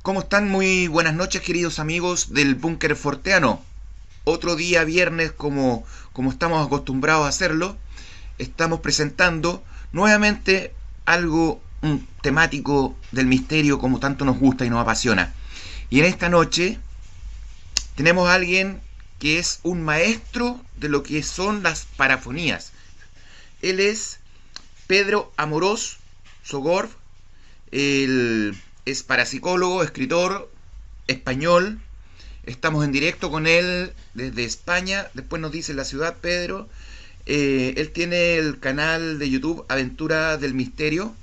¿Cómo están? Muy buenas noches, queridos amigos del Búnker Forteano. Otro día viernes, como estamos acostumbrados a hacerlo, estamos presentando nuevamente algo temático del misterio como tanto nos gusta y nos apasiona. Y en esta noche tenemos a alguien que es un maestro de lo que son las parafonías. Él es Pedro Amorós Sogorb. Él es parapsicólogo, escritor español. Estamos en directo con él desde España. Después nos dice la ciudad, Pedro. Él tiene el canal de YouTube Aventura del Misterio.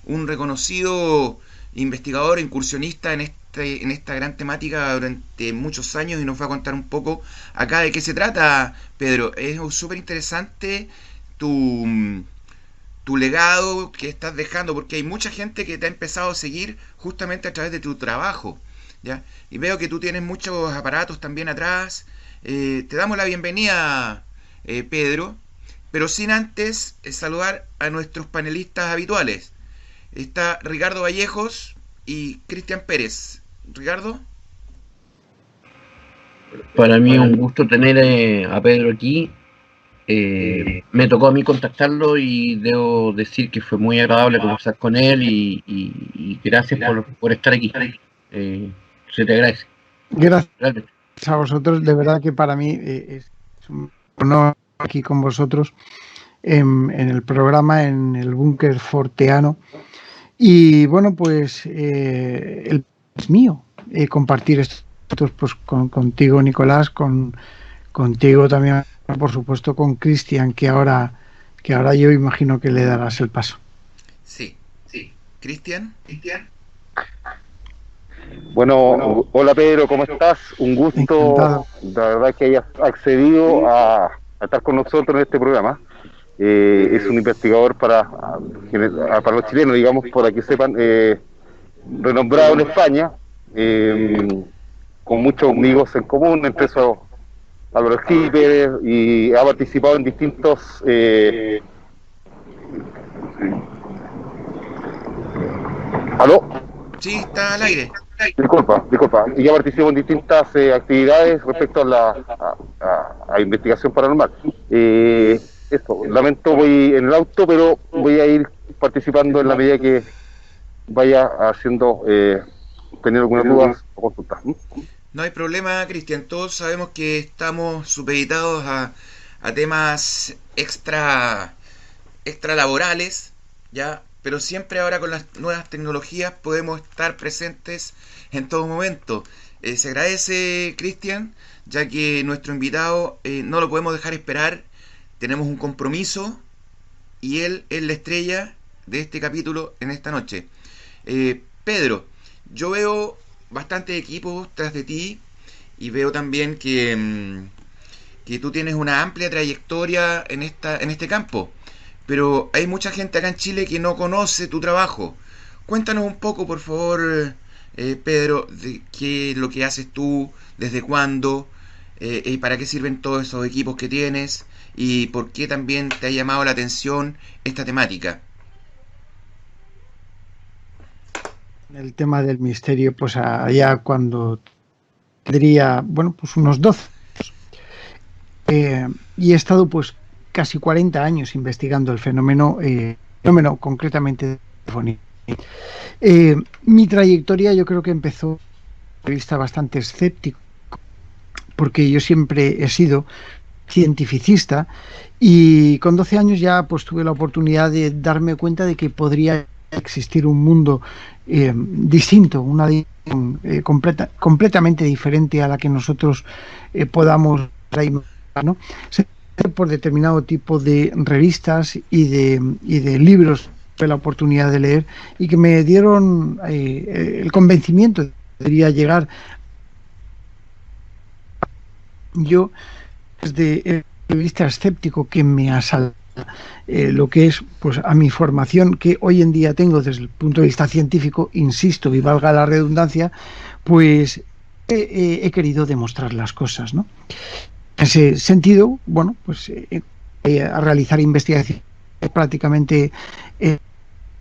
Un reconocido investigador, incursionista en esta gran temática durante muchos años, y nos va a contar un poco acá de qué se trata, Pedro. Es súper interesante tu legado que estás dejando, porque hay mucha gente que te ha empezado a seguir justamente a través de tu trabajo, ¿ya? Y veo que tú tienes muchos aparatos también atrás. Te damos la bienvenida, Pedro, pero sin antes saludar a nuestros panelistas habituales. Está Ricardo Vallejos y Cristian Pérez. Ricardo. Para mí es un gusto tener a Pedro aquí. Me tocó a mí contactarlo y debo decir que fue muy agradable conversar con él y gracias por estar aquí. Se te agradece. Gracias a vosotros, de verdad que para mí es un honor aquí con vosotros en el programa, en el Búnker Forteano. Y bueno, pues el es mío compartir estos pues contigo, Nicolás, contigo también, por supuesto, con Cristian, que ahora yo imagino que le darás el paso. Sí. Cristian. Bueno, hola Pedro, ¿cómo estás? Un gusto, encantado. La verdad que hayas accedido a estar con nosotros en este programa. Es un investigador para los chilenos, digamos, para que sepan, renombrado en España, con muchos amigos en común, entre esos Álvaro Schipper, y ha participado en distintos... ¿Aló? Sí, está al aire. Disculpa. Y ya participo en distintas actividades respecto a investigación paranormal. Eso, lamento, voy en el auto, pero voy a ir participando en la medida que vaya haciendo, teniendo algunas dudas o consultas. No hay problema, Cristian. Todos sabemos que estamos supeditados a temas extra laborales, ¿ya? Pero siempre ahora con las nuevas tecnologías podemos estar presentes en todo momento. Se agradece, Cristian, ya que nuestro invitado no lo podemos dejar esperar. Tenemos un compromiso y él es la estrella de este capítulo en esta noche. Pedro, yo veo bastante equipos tras de ti y veo también que tú tienes una amplia trayectoria en este campo. Pero hay mucha gente acá en Chile que no conoce tu trabajo. Cuéntanos un poco, por favor, Pedro, de qué es lo que haces tú, desde cuándo, y para qué sirven todos esos equipos que tienes, y por qué también te ha llamado la atención esta temática. El tema del misterio, pues allá cuando tendría, bueno, pues unos 12. Y he estado pues casi 40 años investigando el fenómeno concretamente de telefonía. Mi trayectoria yo creo que empezó de vista bastante escéptico, porque yo siempre he sido cientificista y con 12 años ya pues tuve la oportunidad de darme cuenta de que podría existir un mundo distinto, una completamente diferente a la que nosotros podamos traer, ¿no? Por determinado tipo de revistas y de libros de la oportunidad de leer, y que me dieron el convencimiento de que podría llegar. Yo, desde el punto de vista escéptico que me asalta, lo que es pues a mi formación que hoy en día tengo desde el punto de vista científico, insisto, y valga la redundancia, pues he querido demostrar las cosas, ¿no? En ese sentido, bueno, pues a realizar investigaciones prácticamente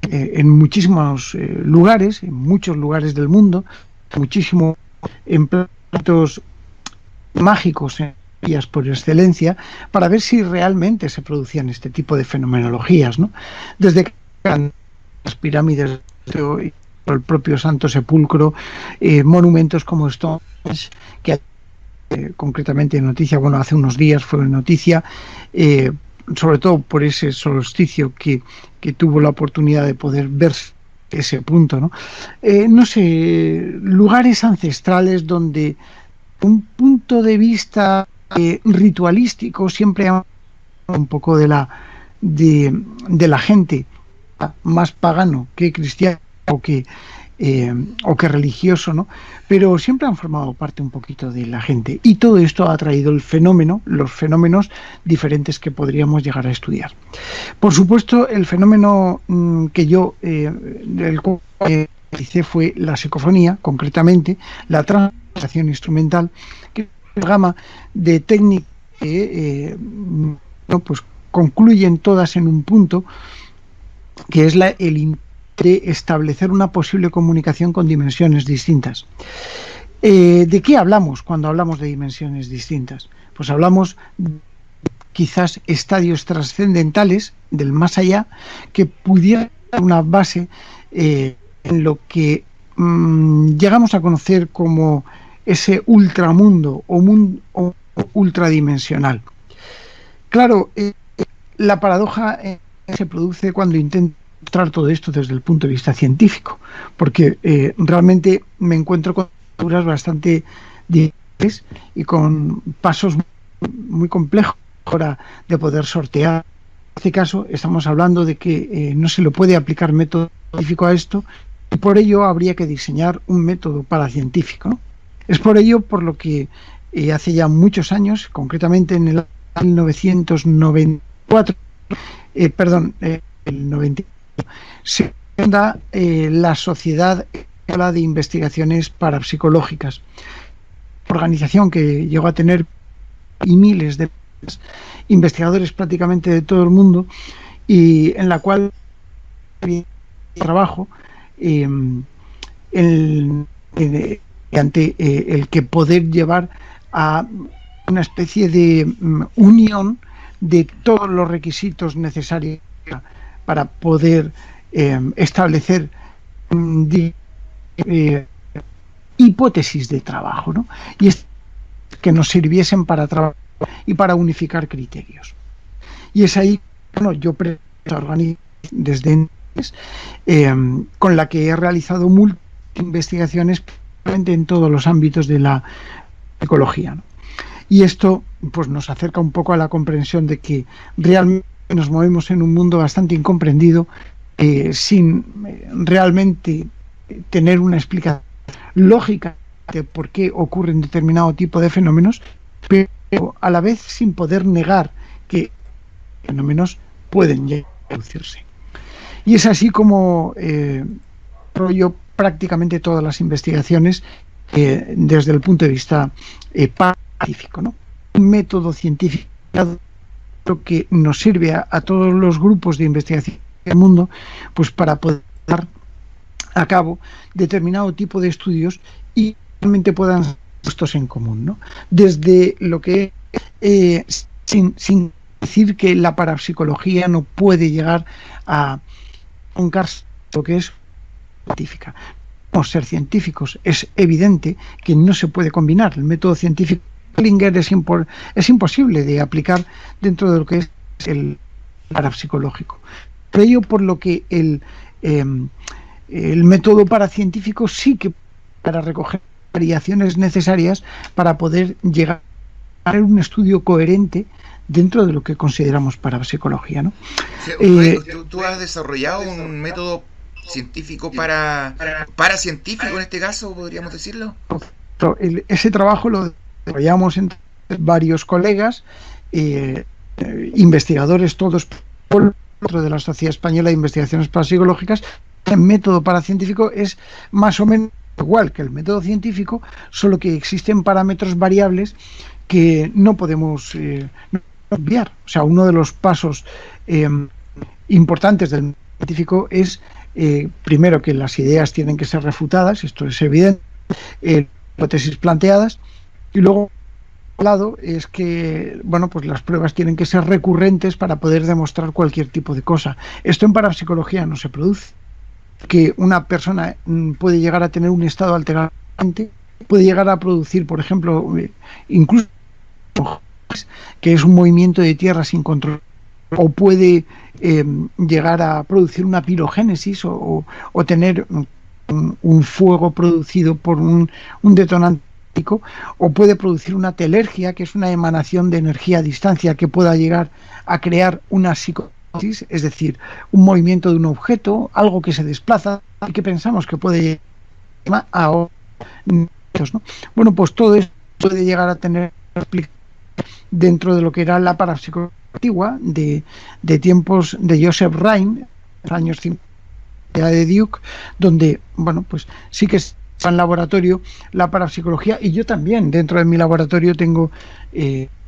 en muchísimos lugares, en muchos lugares del mundo, muchísimo en platos mágicos, por excelencia, para ver si realmente se producían este tipo de fenomenologías, ¿no? Desde que las pirámides, el propio Santo Sepulcro, monumentos como Stonehenge, que concretamente noticia, bueno, hace unos días fue noticia, sobre todo por ese solsticio que tuvo la oportunidad de poder ver ese punto, ¿no? No sé, lugares ancestrales donde un punto de vista ritualístico siempre un poco de la gente más pagano que cristiano o que religioso, ¿no? Pero siempre han formado parte un poquito de la gente, y todo esto ha traído los fenómenos diferentes que podríamos llegar a estudiar. Por supuesto, el fenómeno que yo del cual hice fue la psicofonía, concretamente la transformación instrumental, que es una gama de técnicas que pues concluyen todas en un punto, que es el de establecer una posible comunicación con dimensiones distintas. ¿De qué hablamos cuando hablamos de dimensiones distintas? Pues hablamos quizás estadios trascendentales del más allá, que pudieran dar una base en lo que llegamos a conocer como ese ultramundo o ultradimensional. Claro, la paradoja se produce cuando intento mostrar todo esto desde el punto de vista científico, porque realmente me encuentro con estructuras bastante difíciles y con pasos muy complejos ahora de poder sortear. En este caso estamos hablando de que no se le puede aplicar método científico a esto, y por ello habría que diseñar un método paracientífico, ¿no? Es por ello por lo que hace ya muchos años, concretamente en el 1994, el 90, se funda la Sociedad Española de Investigaciones Parapsicológicas, organización que llegó a tener miles de investigadores prácticamente de todo el mundo, y en la cual trabajo ante el que poder llevar a una especie de unión de todos los requisitos necesarios para poder establecer hipótesis de trabajo, ¿no? Y que nos sirviesen para trabajar y para unificar criterios. Y es ahí, bueno, yo organizo desde entonces, con la que he realizado múltiples investigaciones en todos los ámbitos de la psicología, ¿no? Y esto pues nos acerca un poco a la comprensión de que realmente nos movemos en un mundo bastante incomprendido, sin realmente tener una explicación lógica de por qué ocurren determinado tipo de fenómenos, pero a la vez sin poder negar que fenómenos pueden llegar a producirse. Y es así como rollo prácticamente todas las investigaciones desde el punto de vista científico, ¿no? Un método científico que nos sirve a todos los grupos de investigación del mundo, pues para poder dar a cabo determinado tipo de estudios y realmente puedan ser puestos en común, ¿no? Desde lo que sin decir que la parapsicología no puede llegar a encarnar lo que es científica. No ser científicos, es evidente que no se puede combinar el método científico. Es imposible de aplicar dentro de lo que es el parapsicológico. Por ello, por lo que el método paracientífico sí que para recoger variaciones necesarias para poder llegar a un estudio coherente dentro de lo que consideramos parapsicología, ¿no? ¿Tú has desarrollado un método científico paracientífico en este caso, podríamos decirlo? Ese trabajo lo desarrollamos entre varios colegas, investigadores todos dentro de la Sociedad Española de Investigaciones Parapsicológicas. El método paracientífico es más o menos igual que el método científico, solo que existen parámetros variables que no podemos obviar. O sea, uno de los pasos importantes del método científico es primero que las ideas tienen que ser refutadas, esto es evidente, hipótesis planteadas. Y luego, por otro lado, es que, bueno, pues las pruebas tienen que ser recurrentes para poder demostrar cualquier tipo de cosa. Esto en parapsicología no se produce. Que una persona puede llegar a tener un estado alterado, puede llegar a producir, por ejemplo, incluso que es un movimiento de tierra sin control, o puede llegar a producir una pirogénesis o tener un fuego producido por un detonante, o puede producir una telergia, que es una emanación de energía a distancia que pueda llegar a crear una psicosis, es decir, un movimiento de un objeto, algo que se desplaza y que pensamos que puede llegar a otros, ¿no? Bueno, pues todo eso puede llegar a tener dentro de lo que era la parapsicología antigua de tiempos de Joseph Rhine, años 50 de Duke, donde, bueno, pues sí que está en laboratorio la parapsicología, y yo también dentro de mi laboratorio tengo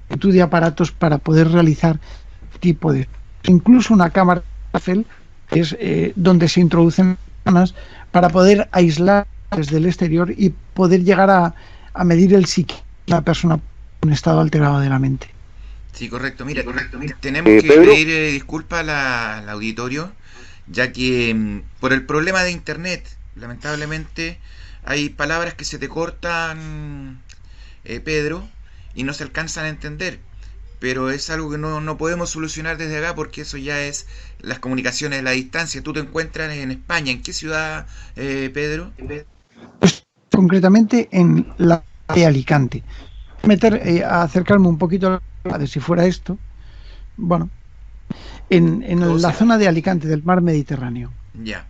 multitud de aparatos para poder realizar tipo de, incluso una cámara que es donde se introducen personas para poder aislar desde el exterior y poder llegar a medir el psique de una persona en un estado alterado de la mente. Sí, correcto. Mira, tenemos que pedir disculpas al auditorio, ya que por el problema de internet, lamentablemente, hay palabras que se te cortan, Pedro, y no se alcanzan a entender. Pero es algo que no podemos solucionar desde acá, porque eso ya es las comunicaciones a la distancia. Tú te encuentras en España. ¿En qué ciudad, Pedro? Pues, concretamente en la de Alicante. A acercarme un poquito a ver si fuera esto. Bueno, en la zona de Alicante, del mar Mediterráneo. Ya.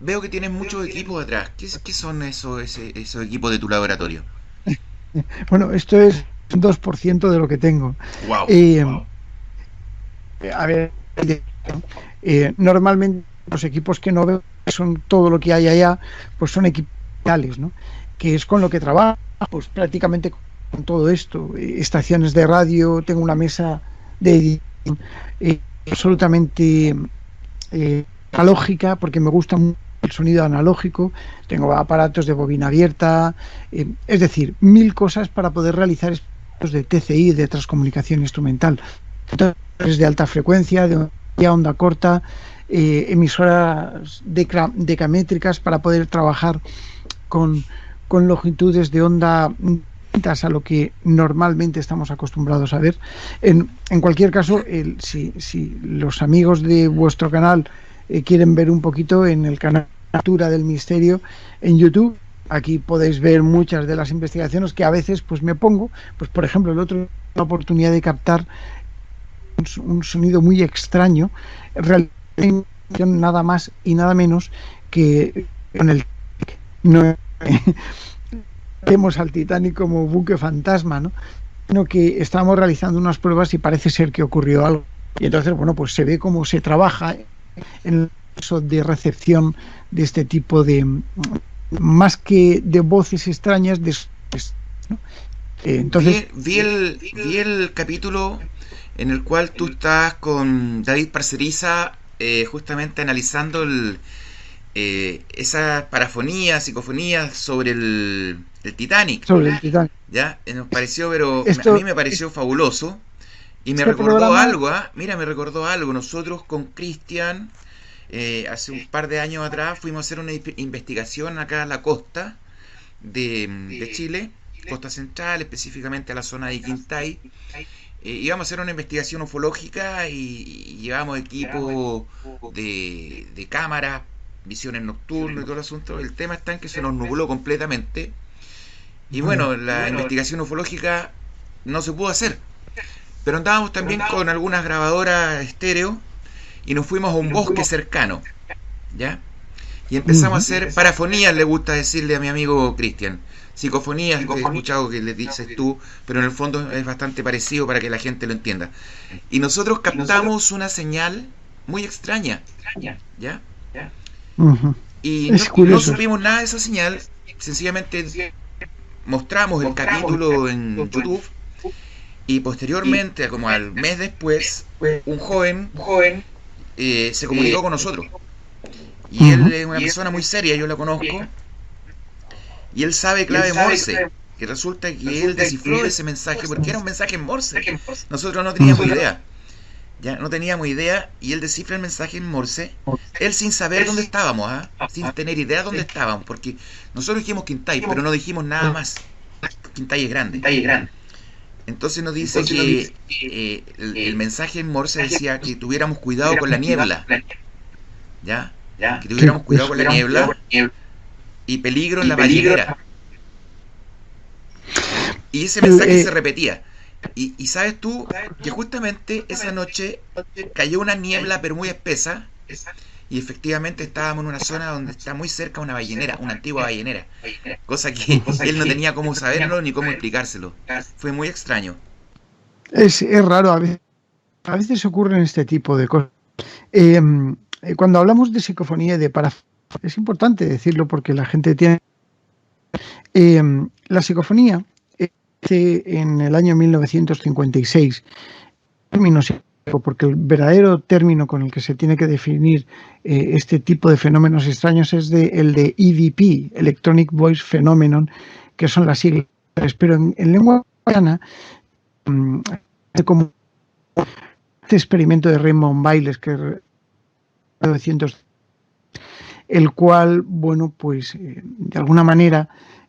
Veo que tienes muchos equipos atrás. ¿Qué son esos equipos de tu laboratorio? Bueno, esto es un 2% de lo que tengo. Wow. A ver, normalmente los equipos que no veo son todo lo que hay allá, pues son equipos reales, ¿no? Que es con lo que trabajo, pues prácticamente con todo esto. Estaciones de radio, tengo una mesa de edición absolutamente analógica, porque me gusta mucho el sonido analógico, tengo aparatos de bobina abierta, es decir, 1000 cosas para poder realizar estos de TCI, de transcomunicación instrumental. Entonces, de alta frecuencia, de onda corta, emisoras decamétricas para poder trabajar con longitudes de onda a lo que normalmente estamos acostumbrados a ver. En cualquier caso, si los amigos de vuestro canal quieren ver un poquito, en el canal Natura del Misterio en YouTube, aquí podéis ver muchas de las investigaciones que a veces pues me pongo, pues por ejemplo el otro, la oportunidad de captar un sonido muy extraño, realmente nada más y nada menos que con el no vemos al Titanic como buque fantasma, ¿no? Sino que estamos realizando unas pruebas y parece ser que ocurrió algo. Y entonces, bueno, pues se ve cómo se trabaja en el proceso de recepción de este tipo de, más que de voces extrañas, ¿no? Entonces vi el capítulo en el cual tú estás con David Parceriza, justamente analizando esas parafonías, psicofonías sobre el Titanic. Sobre el Titanic. Ya, nos pareció, pero a mí me pareció fabuloso. Y me recordó algo, Mira, me recordó algo. Nosotros con Cristian, hace un par de años atrás, fuimos a hacer una investigación acá a la costa de Chile, costa central, específicamente a la zona de Quintay. Íbamos a hacer una investigación ufológica y llevamos equipo de cámaras, visiones nocturnas y todo el asunto. El tema está en que se nos nubló completamente. Y bueno, la investigación ufológica no se pudo hacer. Pero andábamos también con algunas grabadoras estéreo y nos fuimos a un bosque cercano, ¿ya? Y empezamos a hacer parafonías, le gusta decirle a mi amigo Cristian. Psicofonías, he escuchado que le dices tú, pero en el fondo es bastante parecido para que la gente lo entienda. Y nosotros captamos una señal muy extraña, ¿ya? Y no supimos nada de esa señal, sencillamente mostramos el capítulo en YouTube. Y posteriormente, como al mes después, un joven se comunicó con nosotros. Y él es una persona muy seria, yo la conozco. y él sabe clave Morse. Y resulta que él descifró ese mensaje porque era un mensaje en Morse. Nosotros no teníamos idea. Ya no teníamos idea, y él descifra el mensaje en Morse, él sin saber dónde estábamos, sin tener idea dónde estábamos, porque nosotros dijimos Quintay, pero no dijimos nada más. Quintay es grande. Entonces nos dice que el mensaje en Morse decía que tuviéramos cuidado con la niebla, ¿ya? Que tuviéramos cuidado con la niebla y peligro en la vallinera. Y ese mensaje se repetía. Y sabes tú que justamente esa noche cayó una niebla pero muy espesa, y efectivamente estábamos en una zona donde está muy cerca una ballenera, una antigua ballenera, cosa que él no tenía cómo saberlo ni cómo explicárselo. Fue muy extraño. Es raro, a veces ocurren este tipo de cosas. Cuando hablamos de psicofonía y de parafonía, es importante decirlo porque la gente tiene... la psicofonía en el año 1956, porque el verdadero término con el que se tiene que definir este tipo de fenómenos extraños es el de EVP, Electronic Voice Phenomenon, que son las siglas, pero en lengua castellana, como este experimento de Raymond Bayles, que es 1900, el cual, bueno, pues de alguna manera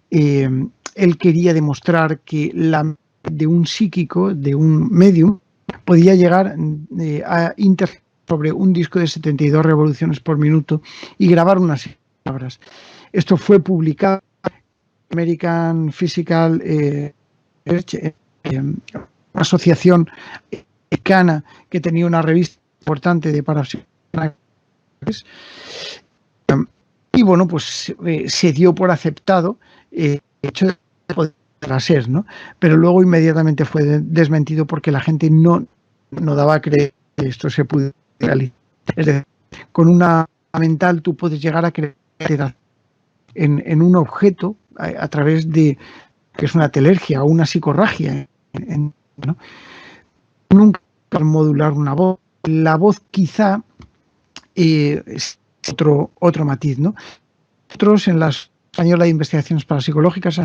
él quería demostrar que la de un psíquico, de un medium, podía llegar a interferir sobre un disco de 72 revoluciones por minuto y grabar unas palabras. Esto fue publicado en American Physical una asociación americana que tenía una revista importante de parapsicología. Y bueno, pues se dio por aceptado el hecho de poder ser, ¿no? Pero luego inmediatamente fue desmentido porque la gente no daba a creer que esto se pudiera realizar. Es decir, con una mental tú puedes llegar a creer en un objeto a través de, que es una telergia o una psicorragia, ¿no? Nunca modular una voz. La voz quizá es otro matiz, ¿no? Nosotros en la Española de Investigaciones Parapsicológicas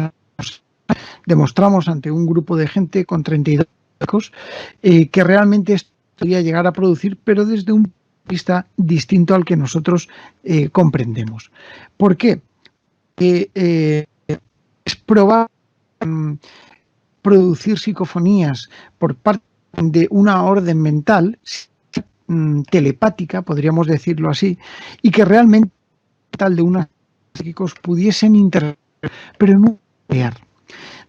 demostramos ante un grupo de gente con 32 hijos que realmente esto podría llegar a producir, pero desde un punto de vista distinto al que nosotros comprendemos. ¿Por qué? Es probable producir psicofonías por parte de una orden mental telepática, podríamos decirlo así, y que realmente tal de unos psíquicos pudiesen intervenir, pero no crear.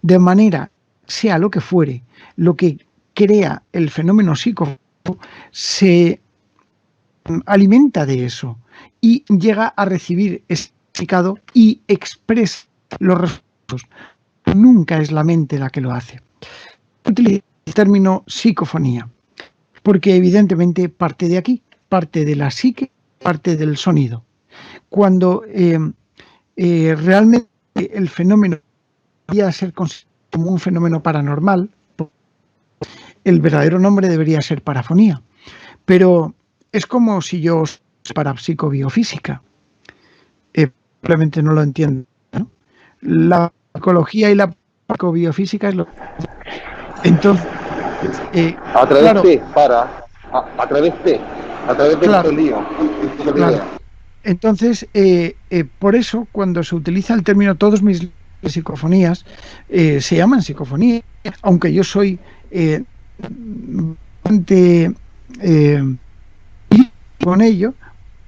De manera, sea lo que fuere, lo que crea el fenómeno psicofónico se alimenta de eso y llega a recibir ese significado y expresa los resultados. Nunca es la mente la que lo hace. Utilizo el término psicofonía porque evidentemente parte de aquí, parte de la psique, parte del sonido. Cuando realmente el fenómeno debería ser considerado como un fenómeno paranormal, el verdadero nombre debería ser parafonía. Pero es como si yo para psicobiofísica. Probablemente no lo entiendo, ¿no? La psicología y la psicobiofísica es lo... Entonces... a través de claro, lío. Claro. Entonces, por eso, cuando se utiliza el término todos mis psicofonías, se llaman psicofonías, aunque yo soy bastante con ello,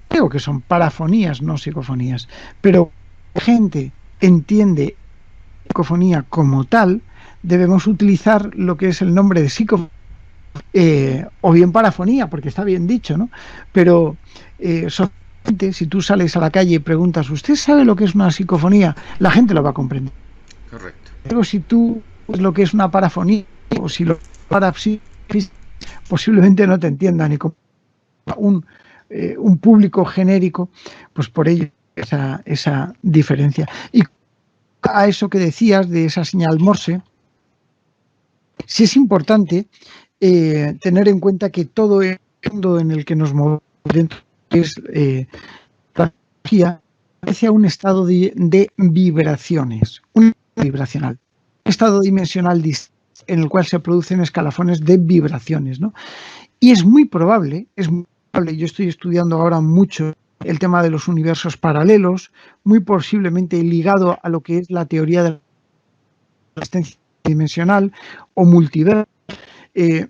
creo que son parafonías, no psicofonías, pero la gente entiende psicofonía como tal, debemos utilizar lo que es el nombre de psicofonía, o bien parafonía, porque está bien dicho, ¿no? Pero solamente si tú sales a la calle y preguntas, ¿usted sabe lo que es una psicofonía? La gente lo va a comprender. Correcto. Pero si tú sabes lo que es una parafonía, o si lo parapsicología, posiblemente no te entienda ni como un público genérico, pues por ello esa diferencia. Y a eso que decías de esa señal Morse, sí es importante tener en cuenta que todo el mundo en el que nos movemos dentro es la tecnología, hacia un estado de vibraciones, un vibracional, un estado dimensional en el cual se producen escalafones de vibraciones, ¿no? Y es muy probable, yo estoy estudiando ahora mucho el tema de los universos paralelos, muy posiblemente ligado a lo que es la teoría de la existencia dimensional o multiverso,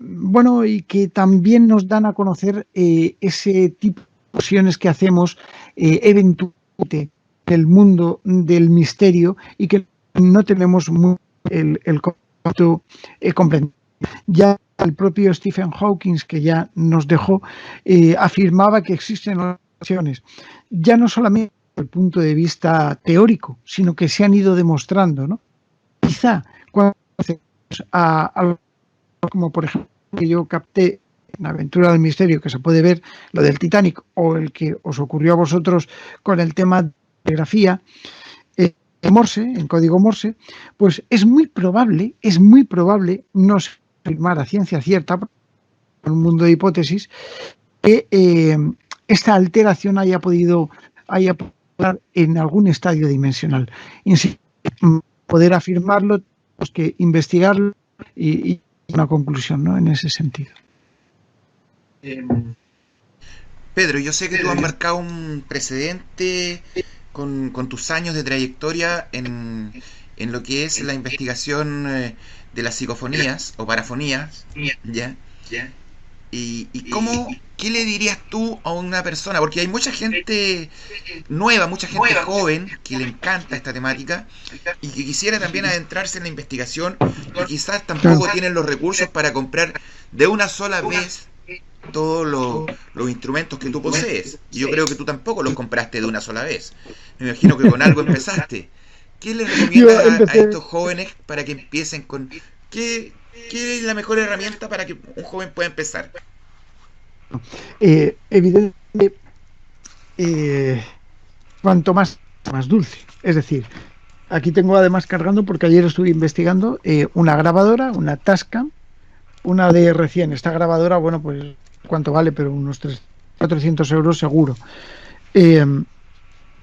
bueno, y que también nos dan a conocer ese tipo de fusiones que hacemos eventualmente del mundo del misterio y que no tenemos el concepto comprendido. Ya el propio Stephen Hawking, que ya nos dejó, afirmaba que existen fusiones, ya no solamente desde el punto de vista teórico, sino que se han ido demostrando, ¿no? Quizá cuando como por ejemplo que yo capté en Aventura del Misterio, que se puede ver lo del Titanic, o el que os ocurrió a vosotros con el tema de telegrafía Morse, en código Morse, pues es muy probable, no sé afirmar a ciencia cierta, en un mundo de hipótesis, que esta alteración haya podido dar en algún estadio dimensional. Insisto, poder afirmarlo, tenemos que investigarlo y una conclusión, ¿no? En ese sentido. Pedro, yo sé que tú has marcado un precedente con tus años de trayectoria en lo que es la investigación de las psicofonías o parafonías, ¿ya? ¿Qué le dirías tú a una persona? Porque hay mucha gente nueva, mucha gente joven que le encanta esta temática y que quisiera también adentrarse en la investigación y quizás tampoco tienen los recursos para comprar de una sola vez todos los instrumentos que tú posees. Y yo creo que tú tampoco los compraste de una sola vez. Me imagino que con algo empezaste. ¿Qué les recomiendas a estos jóvenes para que empiecen con... ¿Qué es la mejor herramienta para que un joven pueda empezar? Evidentemente, cuanto más dulce. Es decir, aquí tengo además cargando, porque ayer estuve investigando, una grabadora, una Tascam, una de recién. Esta grabadora, bueno, pues cuánto vale, pero unos 400 euros seguro.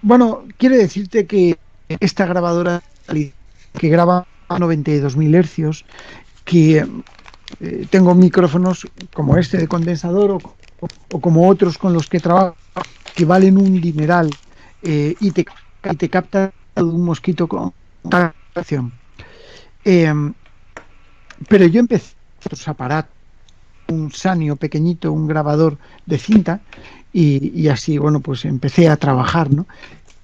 Bueno, quiere decirte que esta grabadora que graba a 92.000 hercios, que tengo micrófonos como este de condensador o como otros con los que trabajo, que valen un dineral, y te capta de un mosquito con acción. Pero yo empecé otros aparatos, un Sanio pequeñito, un grabador de cinta, y así, bueno, pues empecé a trabajar, ¿no?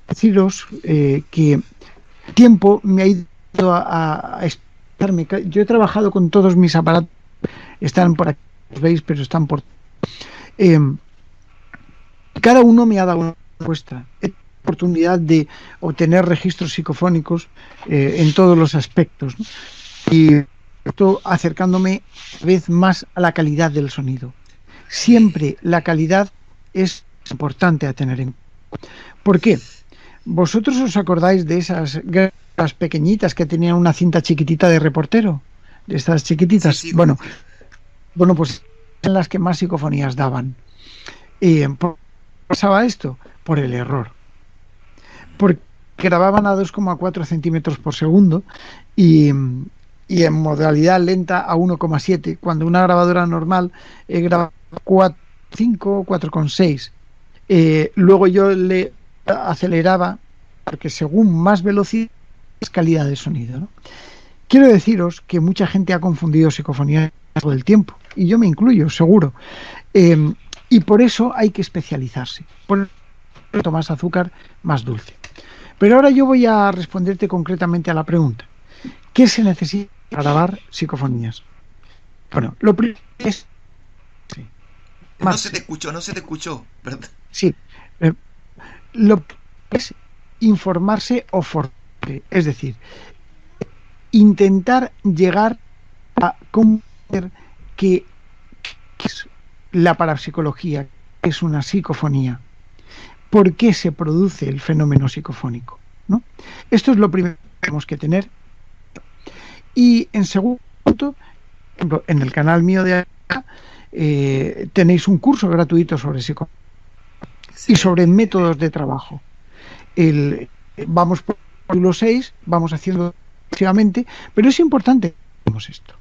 Deciros que tiempo me ha ido a explicarme. Yo he trabajado con todos mis aparatos, están por aquí, los veis, pero están por... cada uno me ha dado una respuesta. He tenido la oportunidad de obtener registros psicofónicos en todos los aspectos, ¿no? Y esto acercándome cada vez más a la calidad del sonido. Siempre la calidad es importante a tener en cuenta. ¿Por qué? ¿Vosotros os acordáis de esas gafas pequeñitas que tenían una cinta chiquitita de reportero? De estas chiquititas. Sí. Bueno, pues en las que más psicofonías daban. ¿Por qué pasaba esto? Por el error. Porque grababan a 2,4 centímetros por segundo y en modalidad lenta a 1,7, cuando una grabadora normal graba 4,5 o 4,6. Luego yo le aceleraba, porque según más velocidad es calidad de sonido, ¿no? Quiero deciros que mucha gente ha confundido psicofonía todo el tiempo, y yo me incluyo, seguro, y por eso hay que especializarse. Por eso más azúcar, más dulce. Pero ahora yo voy a responderte concretamente a la pregunta: ¿qué se necesita para grabar psicofonías? Bueno, lo primero es... Sí. No se te escuchó, ¿verdad? Sí. Lo que es informarse o formarse, es decir, intentar llegar a comprender qué es la parapsicología, qué es una psicofonía, por qué se produce el fenómeno psicofónico, ¿no? Esto es lo primero que tenemos que tener. Y en segundo punto, por ejemplo, en el canal mío de acá, tenéis un curso gratuito sobre psicofonía y sobre métodos de trabajo. vamos por el capítulo 6, vamos haciendo sucesivamente, pero es importante que hagamos esto.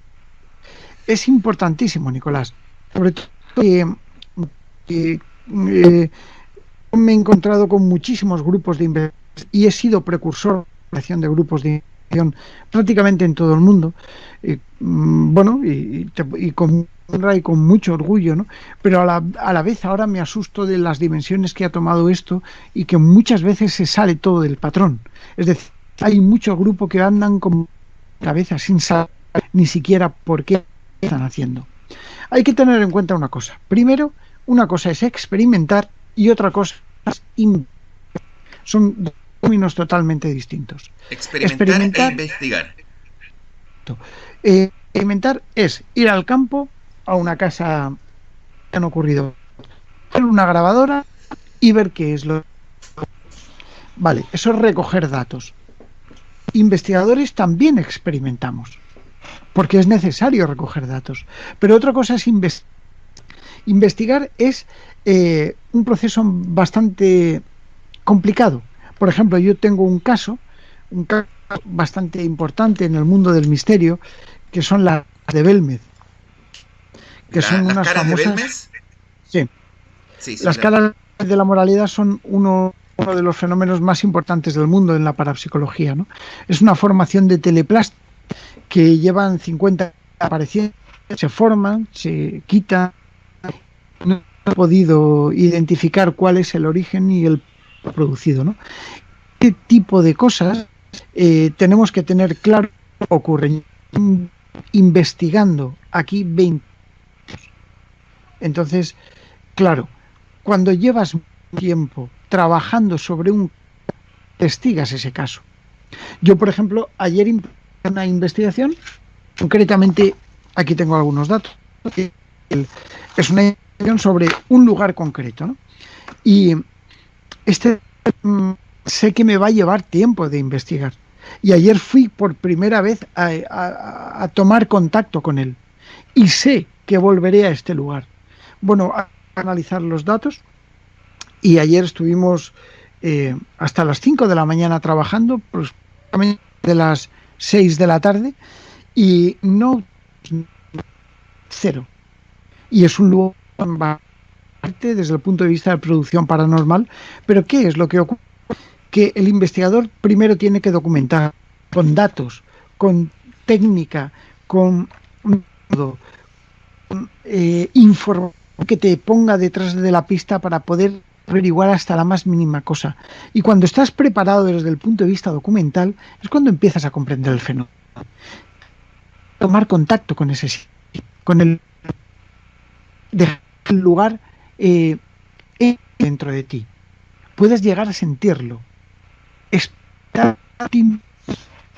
Es importantísimo, Nicolás, sobre todo que me he encontrado con muchísimos grupos de investigación y he sido precursor de la creación de grupos de investigación prácticamente en todo el mundo, y con honra y con mucho orgullo, ¿no? Pero a la vez ahora me asusto de las dimensiones que ha tomado esto y que muchas veces se sale todo del patrón. Es decir, hay muchos grupos que andan con cabeza sin saber ni siquiera por qué están haciendo. Hay que tener en cuenta una cosa. Primero, una cosa es experimentar y otra cosa es son dos términos totalmente distintos. Experimentar e investigar. Experimentar es ir al campo, a una casa que han ocurrido, poner una grabadora y ver qué es lo. Vale, eso es recoger datos. Investigadores también experimentamos, porque es necesario recoger datos. Pero otra cosa es investigar. Investigar es un proceso bastante complicado. Por ejemplo, yo tengo un caso bastante importante en el mundo del misterio, que son las de Belmez. Que son unas caras famosas. ¿De Belmez? Sí. Las caras de la moralidad son uno de los fenómenos más importantes del mundo en la parapsicología, ¿no? Es una formación de teleplástica que llevan 50 años apareciendo, se forman, se quitan. No he podido identificar cuál es el origen y el producido, ¿no? ¿Qué tipo de cosas tenemos que tener claro que ocurren? Investigando aquí 20. Entonces, claro, cuando llevas tiempo trabajando sobre investigas ese caso. Yo, por ejemplo, ayer hice una investigación, concretamente, aquí tengo algunos datos. Es una investigación sobre un lugar concreto, ¿no? Y sé que me va a llevar tiempo de investigar. Y ayer fui por primera vez a tomar contacto con él. Y sé que volveré a este lugar. Bueno, a analizar los datos. Y ayer estuvimos hasta las 5 de la mañana trabajando, pues de las 6 de la tarde. Y no, cero. Y es un lugar desde el punto de vista de producción paranormal. Pero ¿qué es lo que ocurre? Que el investigador primero tiene que documentar con datos, con técnica, con información que te ponga detrás de la pista para poder averiguar hasta la más mínima cosa. Y cuando estás preparado desde el punto de vista documental, es cuando empiezas a comprender el fenómeno. Tomar contacto con ese sitio, con el lugar dentro de ti. Puedes llegar a sentirlo.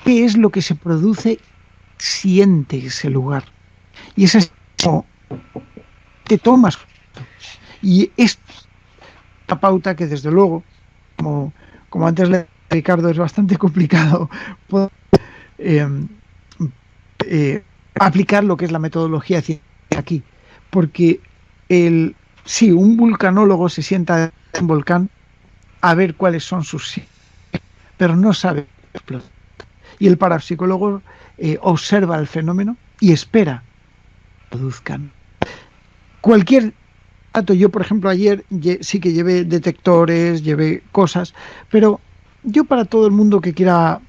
¿Qué es lo que se produce? Siente ese lugar. Y esa es como te tomas. Y es una pauta que, desde luego, como antes le dije a Ricardo, es bastante complicado poder, aplicar lo que es la metodología científica aquí. Porque un vulcanólogo se sienta en un volcán a ver cuáles son sus signos, pero no sabe explotar. Y el parapsicólogo observa el fenómeno y espera que produzcan. Cualquier dato, yo por ejemplo ayer sí que llevé detectores, llevé cosas, pero yo, para todo el mundo que quiera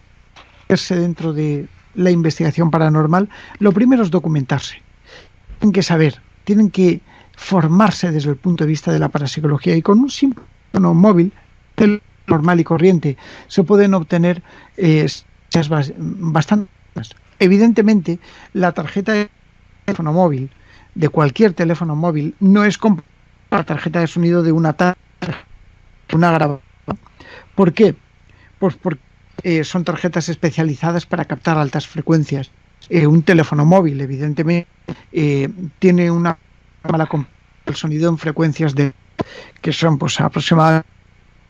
verse dentro de la investigación paranormal, lo primero es documentarse. Tienen que saber, tienen que formarse desde el punto de vista de la parapsicología, y con un simple teléfono móvil normal y corriente se pueden obtener bastante. Evidentemente, la tarjeta de teléfono móvil, de cualquier teléfono móvil, no es como la tarjeta de sonido de una grabadora. ¿Por qué? Pues porque son tarjetas especializadas para captar altas frecuencias. Un teléfono móvil, evidentemente, tiene una mala el sonido en frecuencias que son, pues, aproximadamente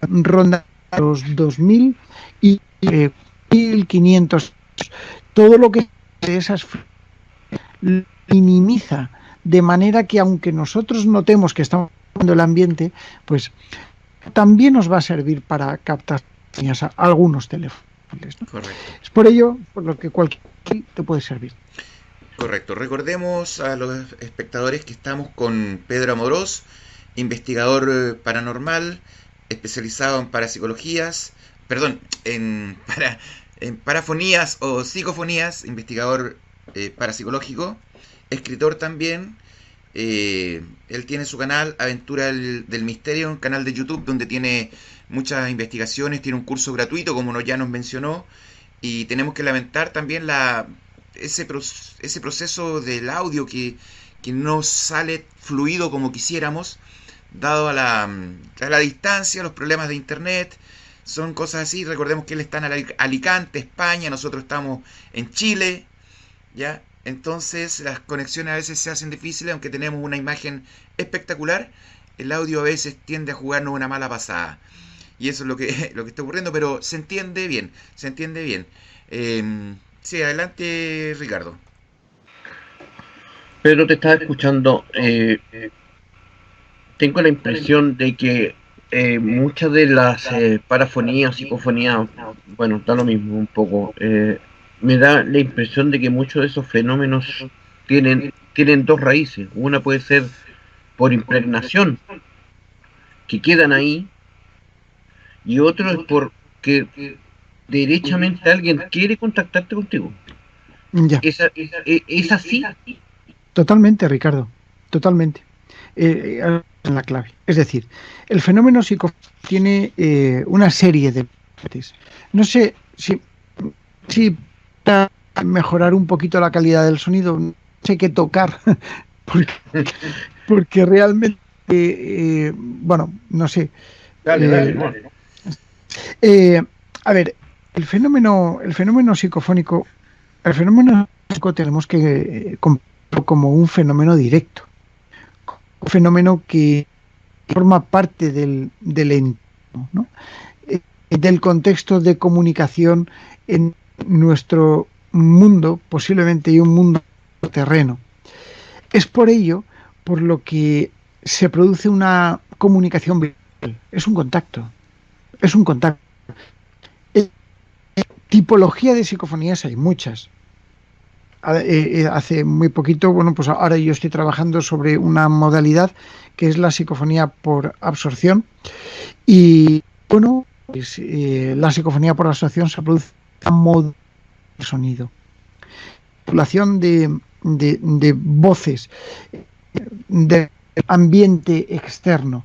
ronda los 2000 y 1500. Todo lo que de esas minimiza, de manera que, aunque nosotros notemos que estamos en el ambiente, pues también nos va a servir para captar algunos teléfonos, ¿no? Correcto. Es por ello por lo que cualquier te puede servir. Correcto. Recordemos a los espectadores que estamos con Pedro Amorós, investigador paranormal, especializado en parapsicologías, perdón, en parafonías o psicofonías, investigador parapsicológico, escritor también. Él tiene su canal Aventura del Misterio, un canal de YouTube donde tiene muchas investigaciones, tiene un curso gratuito como ya nos mencionó, y tenemos que lamentar también ese proceso del audio que no sale fluido como quisiéramos, dado a la distancia, los problemas de internet, son cosas así. Recordemos que él está en Alicante, España, nosotros estamos en Chile, ¿ya? Entonces las conexiones a veces se hacen difíciles, aunque tenemos una imagen espectacular, el audio a veces tiende a jugarnos una mala pasada. Y eso es lo que está ocurriendo, pero se entiende bien, se entiende bien. Sí, adelante, Ricardo. Pedro, te estaba escuchando. Tengo la impresión de que muchas de las parafonías, psicofonías, bueno, da lo mismo un poco. Me da la impresión de que muchos de esos fenómenos tienen dos raíces. Una puede ser por impregnación, que quedan ahí, y otro es porque derechamente alguien quiere contactarte contigo. Ya. ¿Es así? Totalmente, Ricardo, totalmente. En la clave. Es decir, el fenómeno psicofónico tiene una serie de partes. No sé si para mejorar un poquito la calidad del sonido, no sé qué tocar, porque realmente, bueno, no sé. Dale. A ver, el fenómeno psicofónico, tenemos que comprarlo como un fenómeno directo. Un fenómeno que forma parte del entorno, ¿no? Del contexto de comunicación en nuestro mundo, posiblemente y un mundo terreno. Es por ello por lo que se produce una comunicación visual. Es un contacto. Tipología de psicofonías hay muchas. Hace muy poquito, bueno, pues ahora yo estoy trabajando sobre una modalidad que es la psicofonía por absorción, y bueno, pues, la psicofonía por absorción se produce a modo de sonido, modulación de voces, de ambiente externo.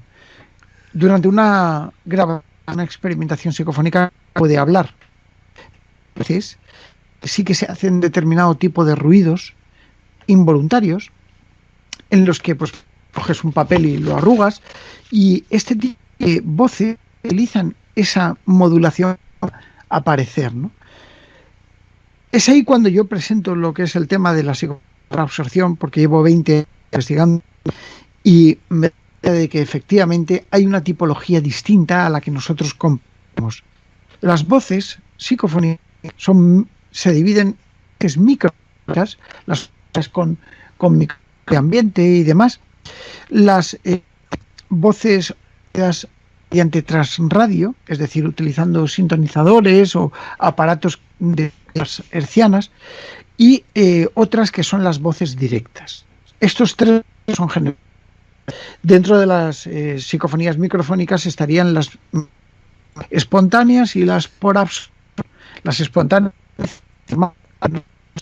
Durante una experimentación psicofónica puede hablar. Entonces, sí que se hacen determinado tipo de ruidos involuntarios en los que pues coges un papel y lo arrugas, y este tipo de voces utilizan esa modulación a aparecer, ¿no? Es ahí cuando yo presento lo que es el tema de la psicoabsorción, porque llevo 20 años investigando y me doy cuenta de que efectivamente hay una tipología distinta a la que nosotros compramos. Las voces psicofónicas se dividen en microondas, las con microambiente y demás. Las voces mediante transradio, es decir, utilizando sintonizadores o aparatos de hercianas, y otras que son las voces directas. Estos tres son generales. Dentro de las psicofonías microfónicas estarían las espontáneas y las por absorción. Las espontáneas,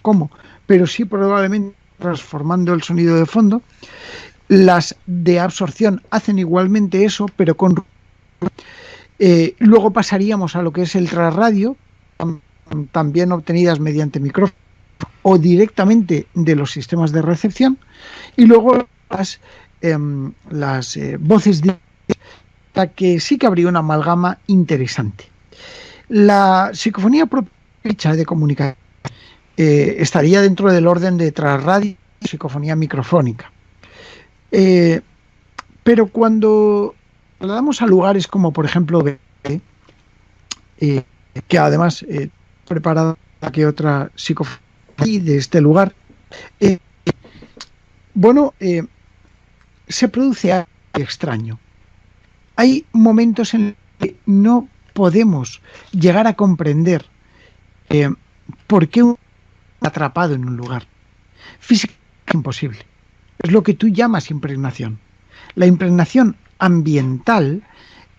¿cómo? Pero sí probablemente transformando el sonido de fondo. Las de absorción hacen igualmente eso, pero con... luego pasaríamos a lo que es el transradio, también obtenidas mediante micrófono o directamente de los sistemas de recepción, y luego las voces directas, que sí que habría una amalgama interesante. La psicofonía propia de comunicación estaría dentro del orden de transradio y psicofonía microfónica. Pero cuando lo damos a lugares como, por ejemplo, que además preparado que otra psicofonía de este lugar, se produce algo extraño. Hay momentos en los que no podemos llegar a comprender por qué un atrapado en un lugar. Físicamente es imposible. Es lo que tú llamas impregnación. La impregnación ambiental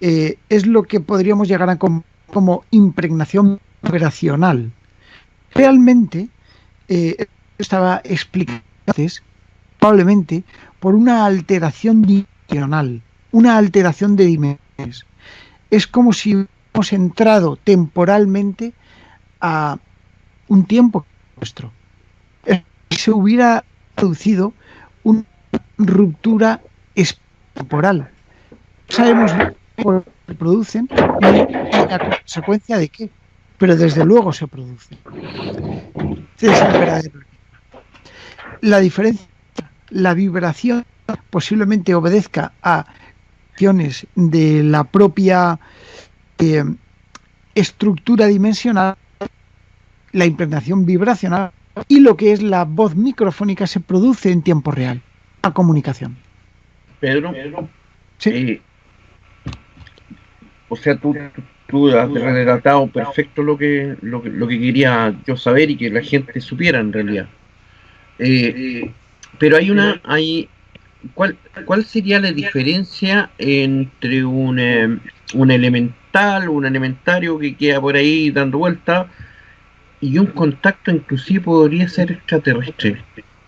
es lo que podríamos llegar a como impregnación vibracional. Realmente, estaba explicando antes, probablemente por una alteración dimensional, una alteración de dimensiones. Es como si hubiéramos entrado temporalmente a un tiempo nuestro. Se hubiera producido una ruptura temporal. No sabemos cómo se producen ni la consecuencia de qué, pero desde luego se producen. Es el verdadero. La diferencia, la vibración posiblemente obedezca a acciones de la propia estructura dimensional, la impregnación vibracional, y lo que es la voz microfónica se produce en tiempo real, la comunicación. Pedro, sí. O sea, tú has relatado perfecto lo que quería yo saber y que la gente supiera en realidad. Pero ¿cuál sería la diferencia entre un elementario que queda por ahí dando vuelta y un contacto inclusive podría ser extraterrestre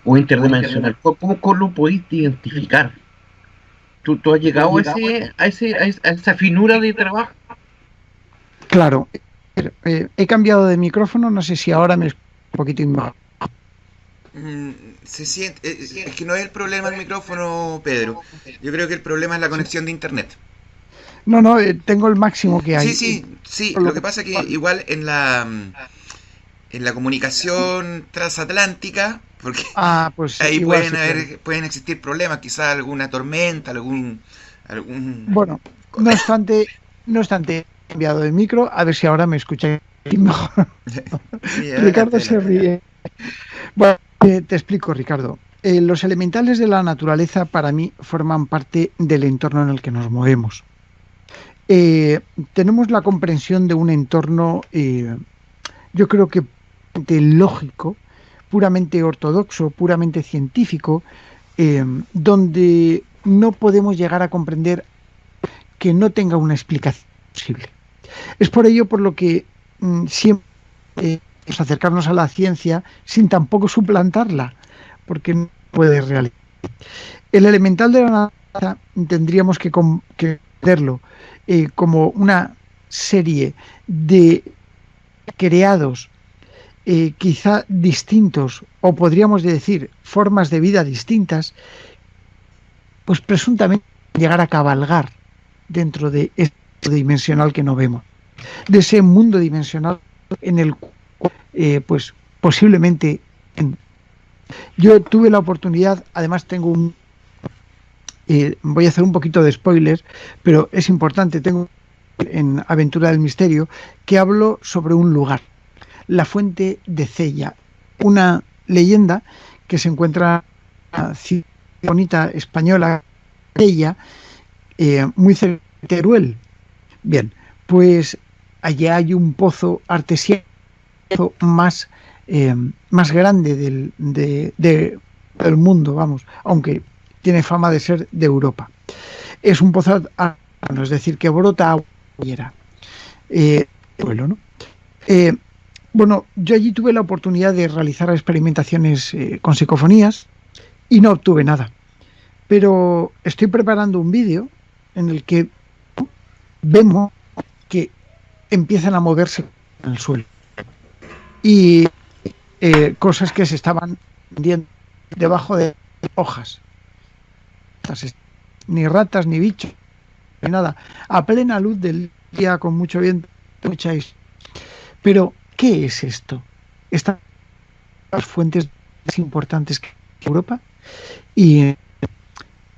o interdimensional? ¿Cómo lo podéis identificar? ¿Tú has llegado a esa finura de trabajo? Claro. He cambiado de micrófono, no sé si ahora me escucho un poquito mejor. Se siente, es que no es el problema el micrófono, Pedro. Yo creo que el problema es la conexión de internet. No, tengo el máximo que hay. Sí. Lo que pasa es que igual en la comunicación transatlántica, porque pues ahí pueden existir problemas, quizás alguna tormenta, algún Bueno, no obstante, he cambiado de micro, a ver si ahora me escucháis mejor. Sí, Ricardo se ríe. Bueno, te explico, Ricardo. Los elementales de la naturaleza para mí forman parte del entorno en el que nos movemos. Tenemos la comprensión de un entorno, yo creo que lógico, puramente ortodoxo, puramente científico, donde no podemos llegar a comprender que no tenga una explicación posible. Es por ello por lo que siempre acercarnos a la ciencia sin tampoco suplantarla, porque no puede realizar. El elemental de la naturaleza tendríamos que verlo como una serie de creados quizá distintos, o podríamos decir formas de vida distintas, pues presuntamente llegar a cabalgar dentro de este dimensional que no vemos, de ese mundo dimensional en el cual pues posiblemente yo tuve la oportunidad, además tengo voy a hacer un poquito de spoilers, pero es importante, tengo en Aventura del Misterio que hablo sobre un lugar, la Fuente de Cella, una leyenda que se encuentra en una ciudad bonita española, Cella, muy cerca de Teruel. Bien, pues allá hay un pozo artesiano más grande del mundo, vamos, aunque tiene fama de ser de Europa. Es un pozo artesiano, es decir, que brota agua. ¿No? Bueno, yo allí tuve la oportunidad de realizar experimentaciones con psicofonías y no obtuve nada. Pero estoy preparando un vídeo en el que vemos que empiezan a moverse en el suelo. Y cosas que se estaban hundiendo debajo de hojas. Ni ratas, ni bichos, ni nada. A plena luz del día, con mucho viento, escucháis. Pero, ¿qué es esto? Estas las fuentes más importantes que Europa. Y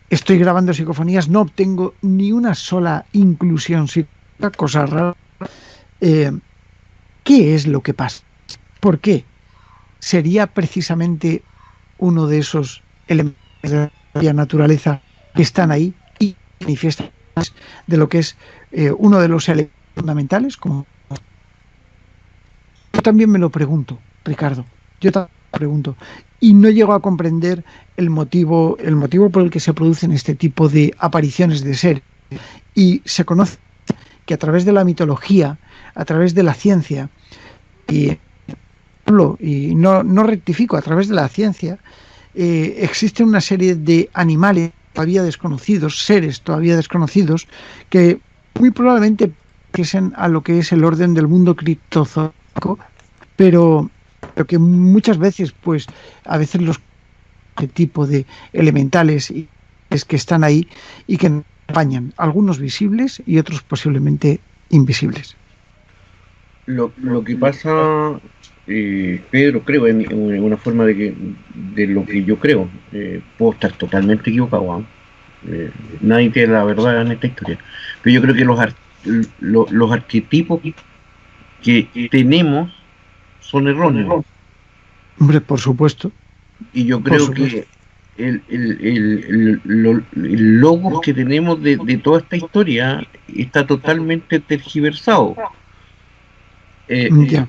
estoy grabando psicofonías, no obtengo ni una sola inclusión, cosa rara. ¿Qué es lo que pasa? ¿Por qué? ¿Sería precisamente uno de esos elementos de la naturaleza que están ahí y manifiestan de lo que es uno de los elementos fundamentales, como yo también me lo pregunto, Ricardo, yo también me lo pregunto, y no llego a comprender el motivo por el que se producen este tipo de apariciones de seres. Y se conoce que a través de la mitología, a través de la ciencia, y no rectifico, a través de la ciencia, existe una serie de animales todavía desconocidos, seres todavía desconocidos, que muy probablemente pertenecen a lo que es el orden del mundo criptozoico, pero que muchas veces, pues, a veces los tipo de elementales es que están ahí y que acompañan, algunos visibles y otros posiblemente invisibles. Lo que pasa, Pedro, creo, en una forma de lo que yo creo, puedo estar totalmente equivocado, nadie tiene la verdad en esta historia, pero yo creo que los arquetipos que tenemos son erróneos. Hombre, por supuesto. Y yo creo que el logos que tenemos de toda esta historia está totalmente tergiversado. Ya.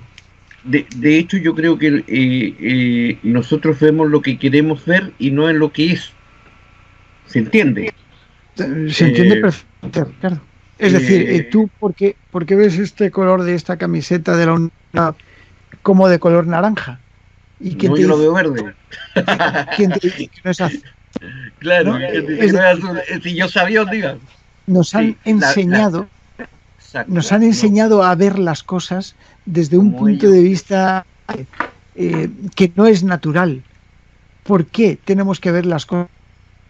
De hecho, yo creo que nosotros vemos lo que queremos ver y no es lo que es. ¿Se entiende? Se entiende perfectamente, Ricardo. Es decir, tú, ¿por qué ves este color de esta camiseta de la UNAM como de color naranja? ¿Y quién no, te yo dice, lo veo verde. ¿quién te dice que no es azul? Claro, ¿No? si yo sabía, diga. Nos han enseñado, a ver las cosas desde un punto de vista que no es natural. ¿Por qué tenemos que ver las cosas?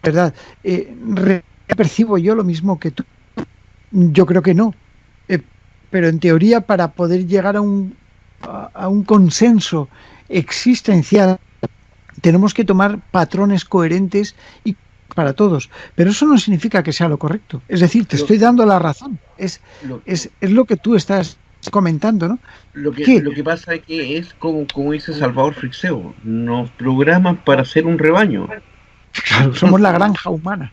¿Verdad? ¿Percibo yo lo mismo que tú? Yo creo que no. Pero en teoría, para poder llegar a un consenso existencial, tenemos que tomar patrones coherentes y para todos, pero eso no significa que sea lo correcto. Es decir, te estoy dando la razón. Es lo que tú estás comentando, ¿no? Lo que pasa es que es como dice Salvador Frixeo, nos programan para ser un rebaño. Claro, somos la granja humana.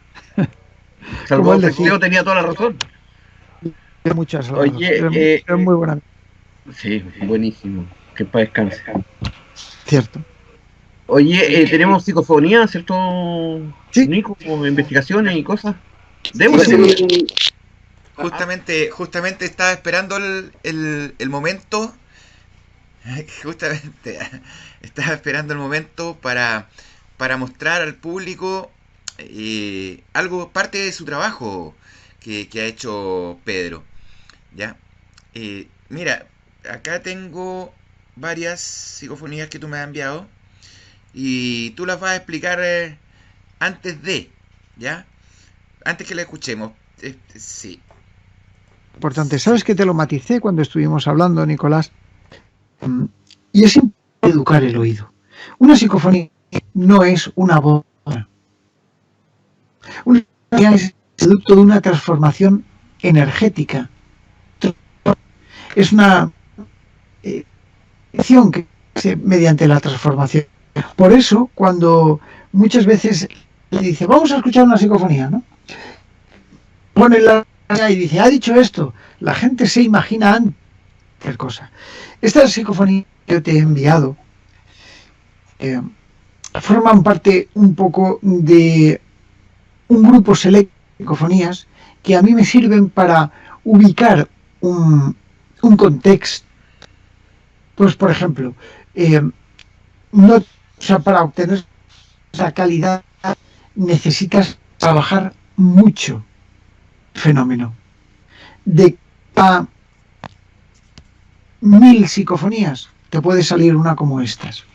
Salvador Frixeo tenía toda la razón. Muchas gracias. Oye, es muy buena. Sí, buenísimo. Que para descanse. Cierto. Oye, tenemos psicofonía, ¿cierto? Sí. Nico, investigaciones y cosas. Justamente estaba esperando el momento. Justamente estaba esperando el momento para mostrar al público algo, parte de su trabajo que ha hecho Pedro. ¿Ya? Mira, acá tengo varias psicofonías que tú me has enviado y tú las vas a explicar antes de, ¿ya? Antes que la escuchemos. Sí. Importante. ¿Sabes que te lo maticé cuando estuvimos hablando, Nicolás? Y es importante educar el oído. Una psicofonía no es una voz. Una psicofonía es producto de una transformación energética. Es una acción que se hace mediante la transformación. Por eso, cuando muchas veces le dice, vamos a escuchar una psicofonía, ¿no? Pone la y dice, ha dicho esto, la gente se imagina antes cualquier cosa. Estas psicofonías que yo te he enviado forman parte un poco de un grupo selecto de psicofonías que a mí me sirven para ubicar un contexto. Pues, por ejemplo, para obtener esa calidad necesitas trabajar mucho el fenómeno. De a 1000 psicofonías te puede salir una como estas.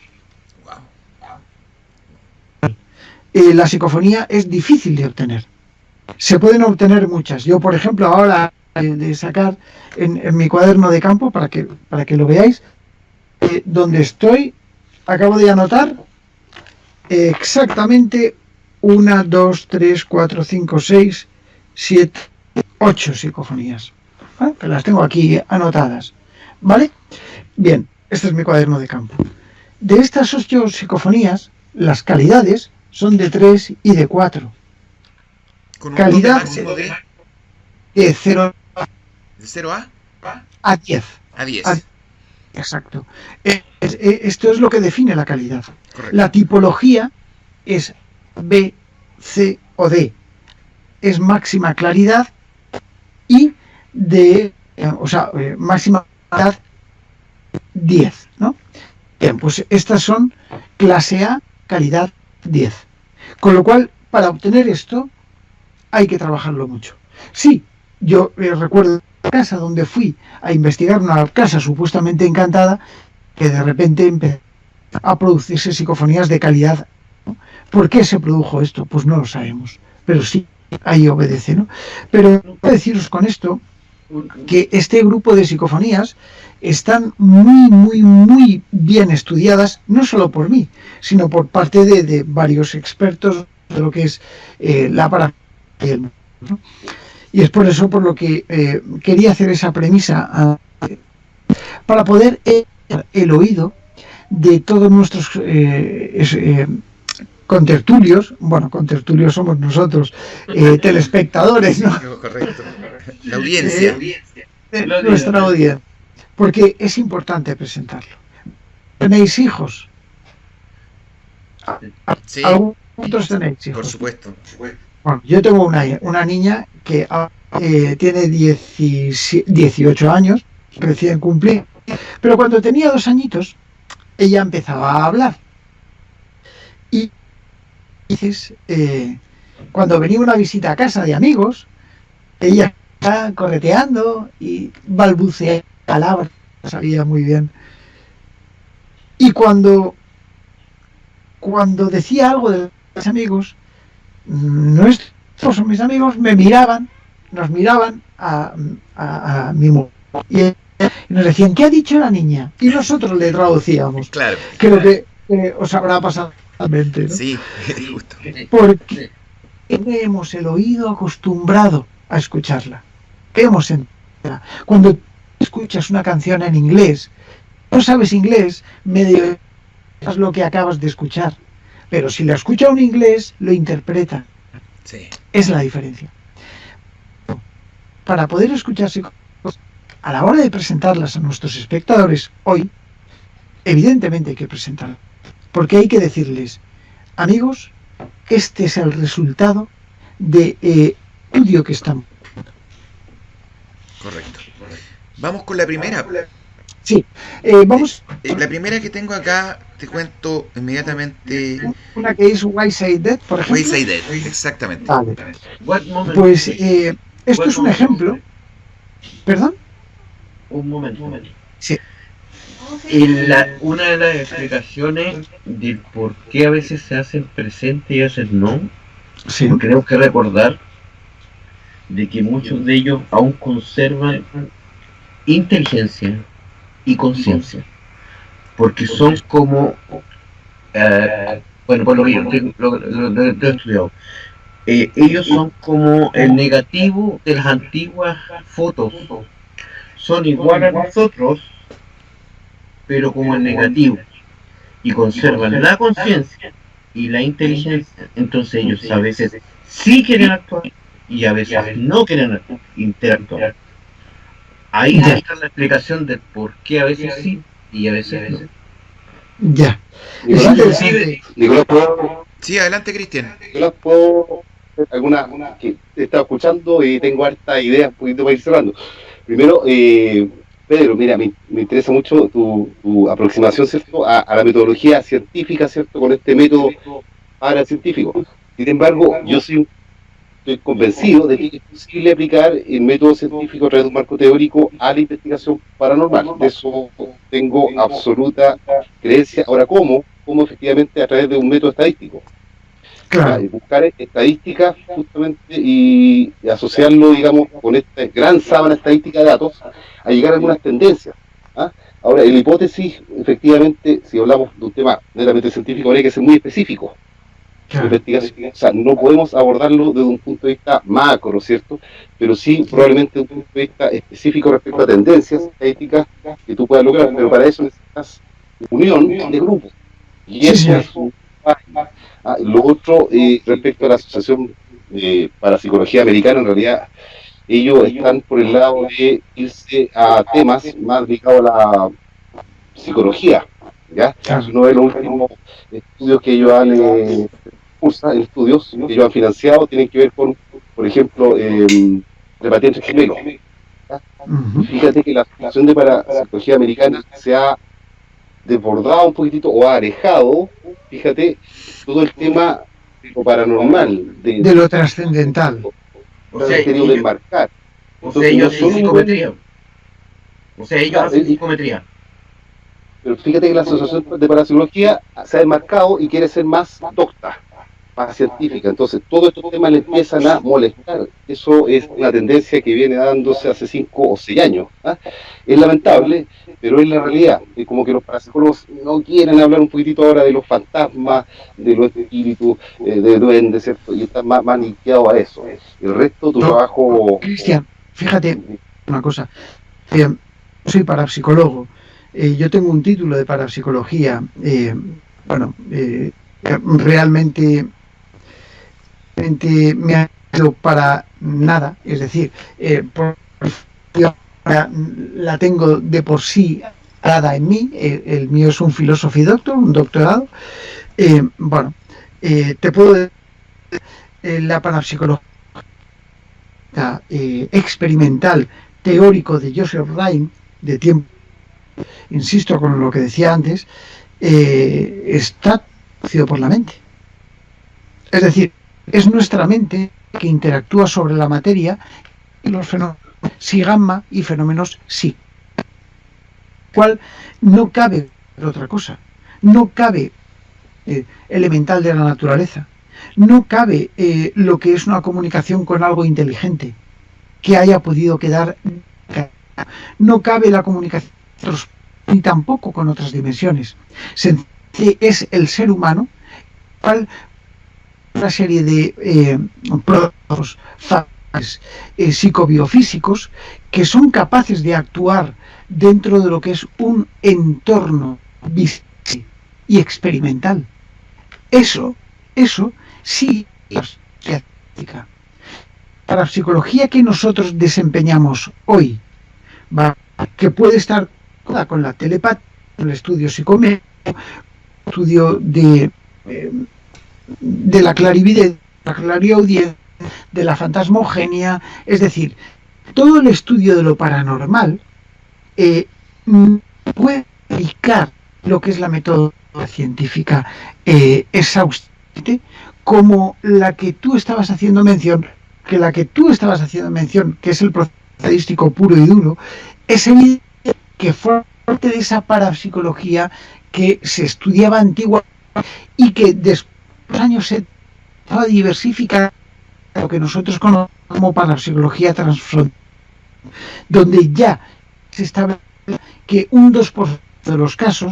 La psicofonía es difícil de obtener. Se pueden obtener muchas. Yo, por ejemplo, ahora de sacar en mi cuaderno de campo para que lo veáis, donde estoy, acabo de anotar exactamente 1, 2, 3, 4, 5, 6, 7, 8 psicofonías. ¿Vale? Que las tengo aquí anotadas. ¿Vale? Bien, este es mi cuaderno de campo. De estas 8 psicofonías, las calidades son de 3 y de 4. ¿Con un calidad máximo de 0 0A? a 10. A 10. Exacto. Esto es lo que define la calidad. Correcto. La tipología es B, C o D. Es máxima claridad y máxima claridad 10, ¿no? Bien, pues estas son clase A, calidad 10. Con lo cual, para obtener esto, hay que trabajarlo mucho. Sí, yo recuerdo una casa donde fui a investigar, una casa supuestamente encantada, que de repente empezó a producirse psicofonías de calidad, ¿no? ¿Por qué se produjo esto? Pues no lo sabemos, pero sí, ahí obedece, ¿no? Pero quiero deciros con esto que este grupo de psicofonías están muy bien estudiadas, no solo por mí, sino por parte de varios expertos de lo que es la parafernalia, ¿no? Y es por eso por lo que quería hacer esa premisa para poder el oído de todos nuestros contertulios. Bueno, contertulios somos nosotros, telespectadores, ¿no? Correcto. La audiencia. Nuestra audiencia. Porque es importante presentarlo. ¿Tenéis hijos? Sí. ¿Algunos tenéis hijos? Por supuesto. Bueno, yo tengo una niña que tiene 18 años, recién cumplí, pero cuando tenía 2 añitos, ella empezaba a hablar. Y dices, cuando venía una visita a casa de amigos, ella estaba correteando y balbuceaba palabras, sabía muy bien. Y cuando decía algo de los amigos, mis amigos nos miraban a mi mujer y nos decían, ¿qué ha dicho la niña? Y nosotros le traducíamos. Claro. Creo que os habrá pasado realmente, ¿no? Sí, justo. Porque tenemos el oído acostumbrado a escucharla. Cuando escuchas una canción en inglés, no sabes inglés, medio es lo que acabas de escuchar. Pero si la escucha un inglés, lo interpreta. Sí. Es la diferencia. Para poder escucharse a la hora de presentarlas a nuestros espectadores hoy, evidentemente hay que presentarlas. Porque hay que decirles, amigos, este es el resultado de estudio que estamos. Correcto. Vamos con la primera. Sí, vamos. La primera que tengo acá, te cuento inmediatamente. Una que es Why Say That, por ejemplo. Why Say That, exactamente. Vale. Pues esto es un ejemplo. ¿Perdón? Un momento. Sí. Una de las explicaciones de por qué a veces se hacen presente y a veces no, Sí. porque tenemos que recordar de que muchos de ellos aún conservan inteligencia y conciencia, porque son como, bueno, por lo que yo lo he estudiado, ellos son como el negativo de las antiguas fotos, son igual a nosotros, pero como el negativo, y conservan la conciencia y la inteligencia. Entonces ellos a veces sí quieren actuar y a veces no quieren interactuar. Ahí está la explicación de por qué a veces sí y a veces no. Ya. Es Nicolás, interesante. Nicolás, ¿puedo? Sí, adelante, Cristian. Nicolás, ¿puedo hacer alguna que te estaba escuchando y tengo hartas ideas un poquito para ir cerrando? Primero, Pedro, mira, me interesa mucho tu aproximación, ¿cierto?, a la metodología científica, ¿cierto?, con este método paracientífico. Sin embargo, yo estoy convencido de que es posible aplicar el método científico a través de un marco teórico a la investigación paranormal. De eso tengo absoluta creencia. Ahora, ¿cómo? ¿Cómo efectivamente a través de un método estadístico? Claro. Buscar estadísticas justamente y asociarlo, digamos, con esta gran sábana estadística de datos a llegar a algunas tendencias. ¿Ah? Ahora, en la hipótesis, efectivamente, si hablamos de un tema netamente científico, habría que ser muy específico. Claro. Investigación, o sea, no podemos abordarlo desde un punto de vista macro, ¿cierto? Pero sí, probablemente desde un punto de vista específico respecto a tendencias estadísticas que tú puedas lograr, pero para eso necesitas unión de grupos. Y Sí, eso señor. es un... Lo otro, respecto a la Asociación Parapsicología Americana, en realidad ellos están por el lado de irse a temas más dedicados a la psicología, ¿ya? Uno de los últimos estudios que ellos han estudios que ellos han financiado tienen que ver con, por ejemplo, repatriantes gemelos. Fíjate que la Asociación de Parapsicología Americana se ha desbordado un poquitito o ha alejado, fíjate, todo el tema de lo paranormal, de lo trascendental. O sea, querido desmarcar. O sea, ellos hacen psicometría. O sea, ellos hacen psicometría. Pero fíjate que la Asociación de Parapsicología se ha desmarcado y quiere ser más docta, más científica. Entonces, todos estos temas le empiezan a molestar. Eso es una tendencia que viene dándose hace 5 o 6 años. Es lamentable, pero es la realidad. Es como que los parapsicólogos no quieren hablar un poquitito ahora de los fantasmas, de los espíritus, de duendes, ¿cierto? Y están más linkeados a eso. El resto, tu trabajo... Cristian, fíjate una cosa. Soy parapsicólogo. Yo tengo un título de parapsicología. Realmente me ha ido para nada, es decir, la tengo de por sí dada en mí, el mío es un philosophy doctor, un doctorado. Te puedo decir, la parapsicología experimental teórico de Joseph Ryan, de tiempo, insisto con lo que decía antes, está producido por la mente. Es decir, es nuestra mente que interactúa sobre la materia y los fenómenos psi gamma y fenómenos psi. Cual no cabe otra cosa. No cabe elemental de la naturaleza. No cabe lo que es una comunicación con algo inteligente que haya podido quedar. No cabe la comunicación con otros, ni tampoco con otras dimensiones. Es el ser humano cual una serie de procesos psicobiofísicos que son capaces de actuar dentro de lo que es un entorno visible y experimental. Eso sí es práctica. Para la psicología que nosotros desempeñamos hoy, que puede estar con la telepatía, el estudio psicométrico, estudio de la clarividencia, la clariaudiencia, de la fantasmogenia, es decir, todo el estudio de lo paranormal puede explicar lo que es la metodología científica exhaustiva, como la que tú estabas haciendo mención, que es el proceso estadístico puro y duro, es evidente que fue parte de esa parapsicología que se estudiaba antiguamente y que después de los años 70 va a diversificar lo que nosotros conocemos como parapsicología transfronteriza, donde ya se establece que un 2% de los casos,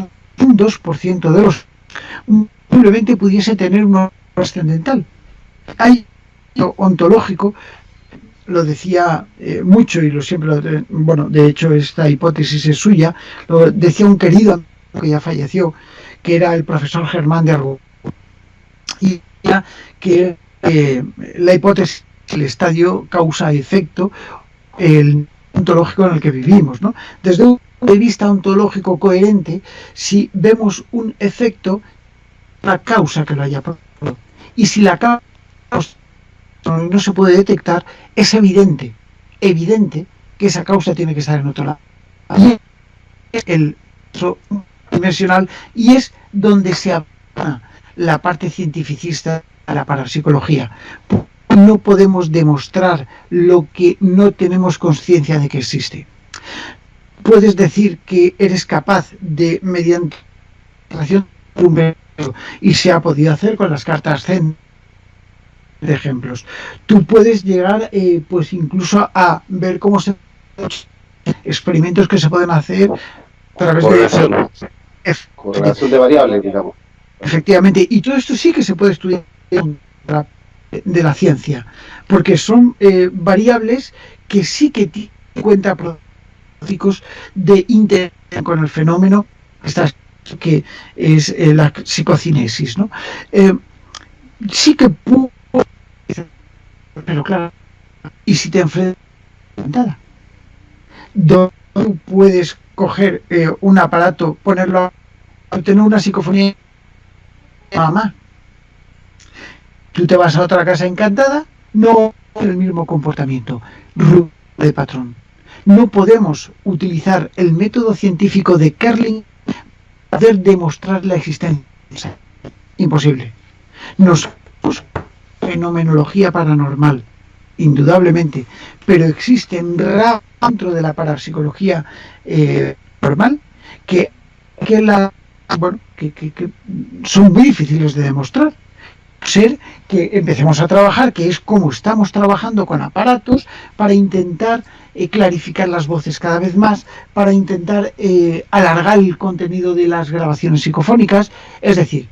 simplemente pudiese tener un trascendental. Hay ontológico, lo decía mucho y de hecho esta hipótesis es suya, lo decía un querido amigo que ya falleció, que era el profesor Germán de Argo, y que la hipótesis del estadio causa-efecto, el ontológico en el que vivimos, ¿no? Desde un punto de vista ontológico coherente, si vemos un efecto, la causa que lo haya producido, y si la causa no se puede detectar, es evidente que esa causa tiene que estar en otro lado. Y es el dimensional, y es donde se aplica la parte cientificista a la parapsicología. No podemos demostrar lo que no tenemos conciencia de que existe. Puedes decir que eres capaz de, mediante y se ha podido hacer con las cartas Zen, de ejemplos. Tú puedes llegar pues incluso a ver cómo se experimentos que se pueden hacer a través de correlación de variables, digamos. Efectivamente, y todo esto sí que se puede estudiar de la ciencia, porque son variables que sí que tienen en cuenta pronósticos de interacción con el fenómeno que es la psicocinesis, ¿no? Sí que puedo, pero claro, y si te enfrentas implantada. Donde tú puedes coger un aparato, ponerlo a tener una psicofonía, mamá. Tú te vas a otra casa encantada, no el mismo comportamiento, ruptura de patrón. No podemos utilizar el método científico de Kerling para poder demostrar la existencia. Imposible. Nos fenomenología paranormal, indudablemente, pero existen dentro de la parapsicología normal que son muy difíciles de demostrar. Ser que empecemos a trabajar, que es como estamos trabajando con aparatos para intentar clarificar las voces cada vez más, para intentar alargar el contenido de las grabaciones psicofónicas. Es decir,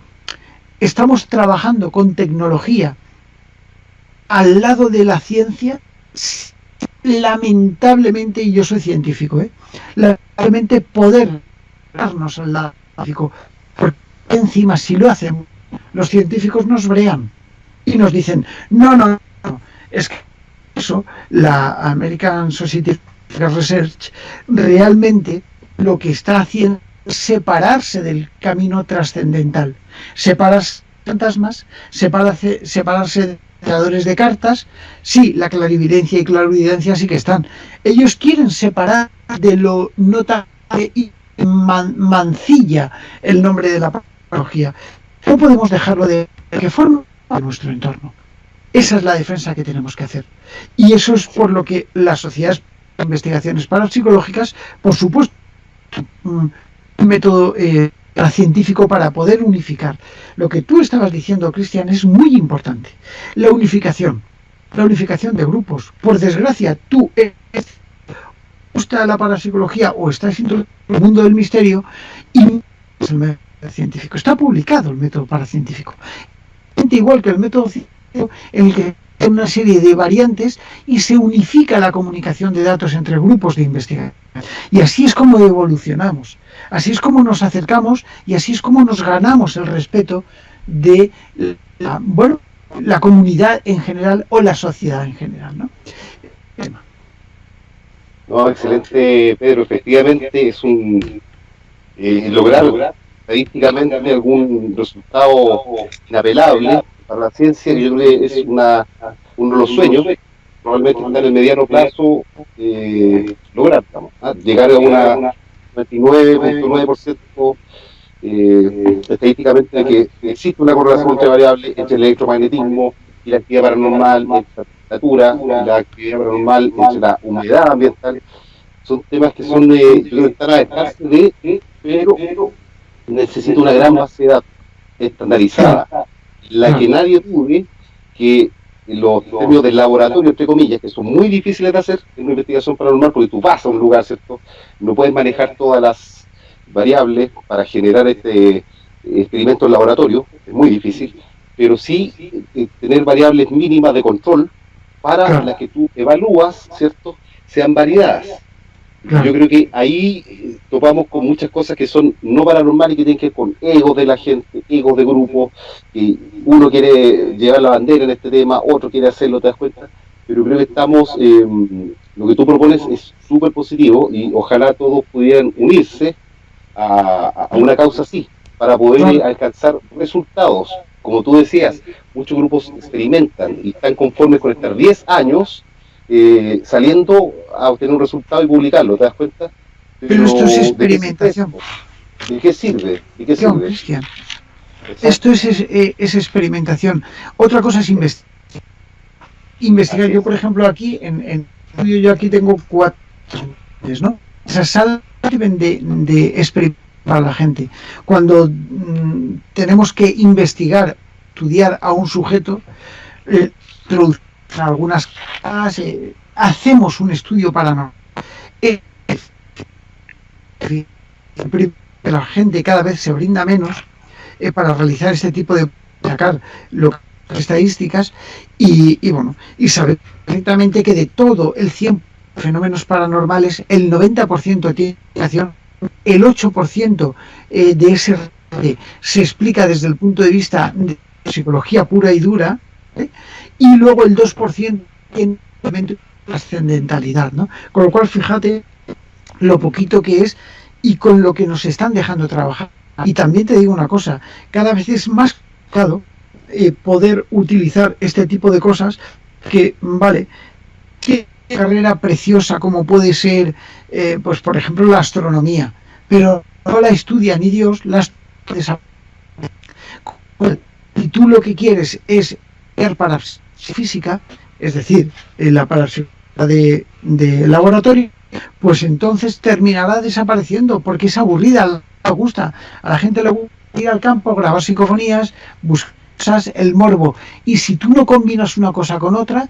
estamos trabajando con tecnología al lado de la ciencia, lamentablemente, y yo soy científico, lamentablemente poder darnos al lado científico, porque encima si lo hacen, los científicos nos brean y nos dicen, no, es que eso, la American Society of Research realmente lo que está haciendo es separarse del camino trascendental, separarse de fantasmas, separarse de creadores de cartas. Sí, la clarividencia y clarividencia sí que están. Ellos quieren separar de lo notable y mancilla el nombre de la patología. No podemos dejarlo de que forma parte de nuestro entorno. Esa es la defensa que tenemos que hacer. Y eso es por lo que las sociedades de investigaciones parapsicológicas, por supuesto, un método científico para poder unificar. Lo que tú estabas diciendo, Cristian, es muy importante. La unificación de grupos. Por desgracia, tú gusta la parapsicología o estás en el mundo del misterio y es el método científico. Está publicado el método paracientífico. Igual que el método científico, en el que hay una serie de variantes y se unifica la comunicación de datos entre grupos de investigación. Y así es como evolucionamos. Así es como nos acercamos y así es como nos ganamos el respeto de la comunidad en general o la sociedad en general, ¿no? No, excelente, Pedro. Efectivamente es un lograr estadísticamente algún resultado inapelable para la ciencia, que yo creo que es uno de los sueños, probablemente está en el mediano plazo, lograr llegar a una 99.9% estadísticamente de que existe una correlación entre variables entre el electromagnetismo y la actividad paranormal, entre la temperatura y la actividad paranormal, entre la humedad ambiental. Son temas que son están a dejarse de, pero necesita una gran base de datos estandarizada, la que nadie dude que los términos del laboratorio, entre comillas, que son muy difíciles de hacer en una investigación paranormal, porque tú vas a un lugar, ¿cierto? No puedes manejar todas las variables para generar este experimento en laboratorio, es muy difícil, pero sí tener variables mínimas de control para las que tú evalúas, ¿cierto? Sean validadas. Yo creo que ahí topamos con muchas cosas que son no paranormales, que tienen que ver con egos de la gente, egos de grupo, y uno quiere llevar la bandera en este tema, otro quiere hacerlo, ¿te das cuenta? Pero creo que estamos, lo que tú propones es súper positivo y ojalá todos pudieran unirse a una causa así, para poder alcanzar resultados. Como tú decías, muchos grupos experimentan y están conformes con estar 10 años saliendo a obtener un resultado y publicarlo, ¿te das cuenta? Pero esto es experimentación. ¿De qué sirve? ¿De qué sirve? Cristian. Esto es experimentación. Otra cosa es investigar. Yo, por ejemplo, aquí yo aquí tengo 4, ¿no? Esas salas sirven de experimentar para la gente. Cuando tenemos que investigar, estudiar a un sujeto, algunas cosas, hacemos un estudio paranormal. La gente cada vez se brinda menos para realizar este tipo de sacar estadísticas y saber perfectamente que de todo el 100 fenómenos paranormales, el 90% tiene explicación, el 8% de ese se explica desde el punto de vista de psicología pura y dura, y luego el 2% tiene trascendentalidad, ¿no? Con lo cual, fíjate lo poquito que es y con lo que nos están dejando trabajar. Y también te digo una cosa, cada vez es más complicado poder utilizar este tipo de cosas que, vale, qué carrera preciosa como puede ser, pues por ejemplo, la astronomía, pero no la estudia ni Dios, y tú lo que quieres es ver para física, es decir, la parapsicología de laboratorio, pues entonces terminará desapareciendo porque es aburrida, le gusta. A la gente le gusta ir al campo, grabar psicofonías, buscar el morbo. Y si tú no combinas una cosa con otra,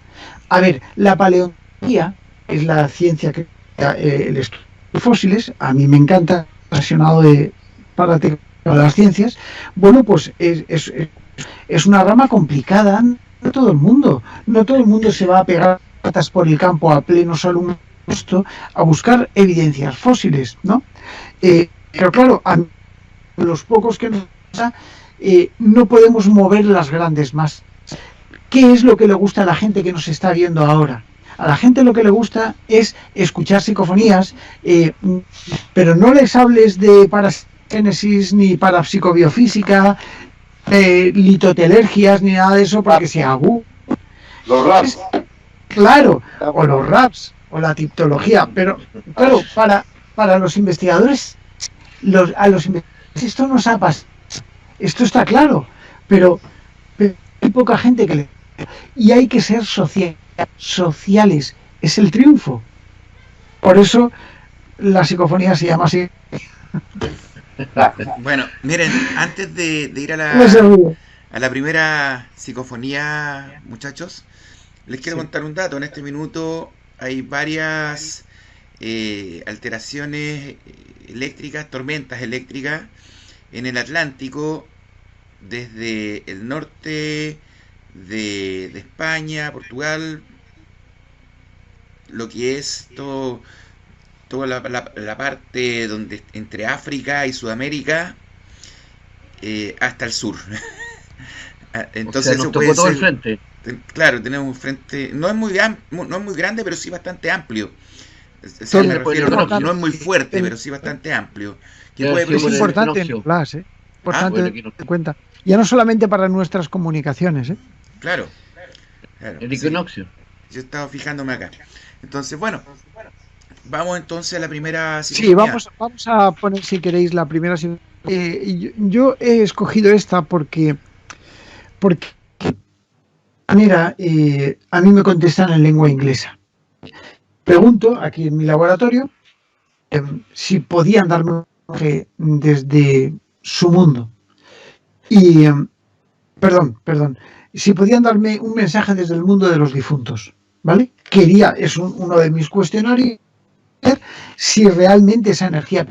a ver, la paleontología es la ciencia que el estudio de fósiles, a mí me encanta, apasionado para las ciencias. Bueno, pues es una rama complicada. No todo el mundo se va a pegar patas por el campo a pleno sol a buscar evidencias fósiles, ¿no? Pero claro, a los pocos que nos pasa, no podemos mover las grandes masas. ¿Qué es lo que le gusta a la gente que nos está viendo ahora? A la gente lo que le gusta es escuchar psicofonías, pero no les hables de paragénesis ni parapsicobiofísica, litotelergias ni nada de eso, porque se aburren. Los raps. Claro, o los raps, o la tiptología, pero claro, para los investigadores, a los investigadores esto nos ha pasado, esto está claro, pero hay poca gente que le... Y hay que ser sociales, es el triunfo. Por eso la psicofonía se llama así. Bueno, miren, antes de ir a la primera psicofonía, muchachos, les quiero contar un dato. En este minuto hay varias alteraciones eléctricas, tormentas eléctricas en el Atlántico, desde el norte de España, Portugal, lo que es toda la parte donde entre África y Sudamérica, hasta el sur. Entonces, o sea, nos tocó todo el frente. Claro, tenemos un frente, no es muy grande, pero sí bastante amplio. Me refiero, no es muy fuerte, pero sí bastante amplio. Es importante en clase, importante tener cuenta. Ya no solamente para nuestras comunicaciones, ¿eh? Claro. El equinoccio. Sí, yo estaba fijándome acá. Entonces, bueno, vamos entonces a la primera psicofonía. Sí, vamos a poner, si queréis, la primera psicofonía. Yo he escogido esta porque manera, a mí me contestan en lengua inglesa. Pregunto aquí en mi laboratorio si podían darme un mensaje desde su mundo. Y, perdón, si podían darme un mensaje desde el mundo de los difuntos, ¿vale? Es uno de mis cuestionarios, si realmente esa energía...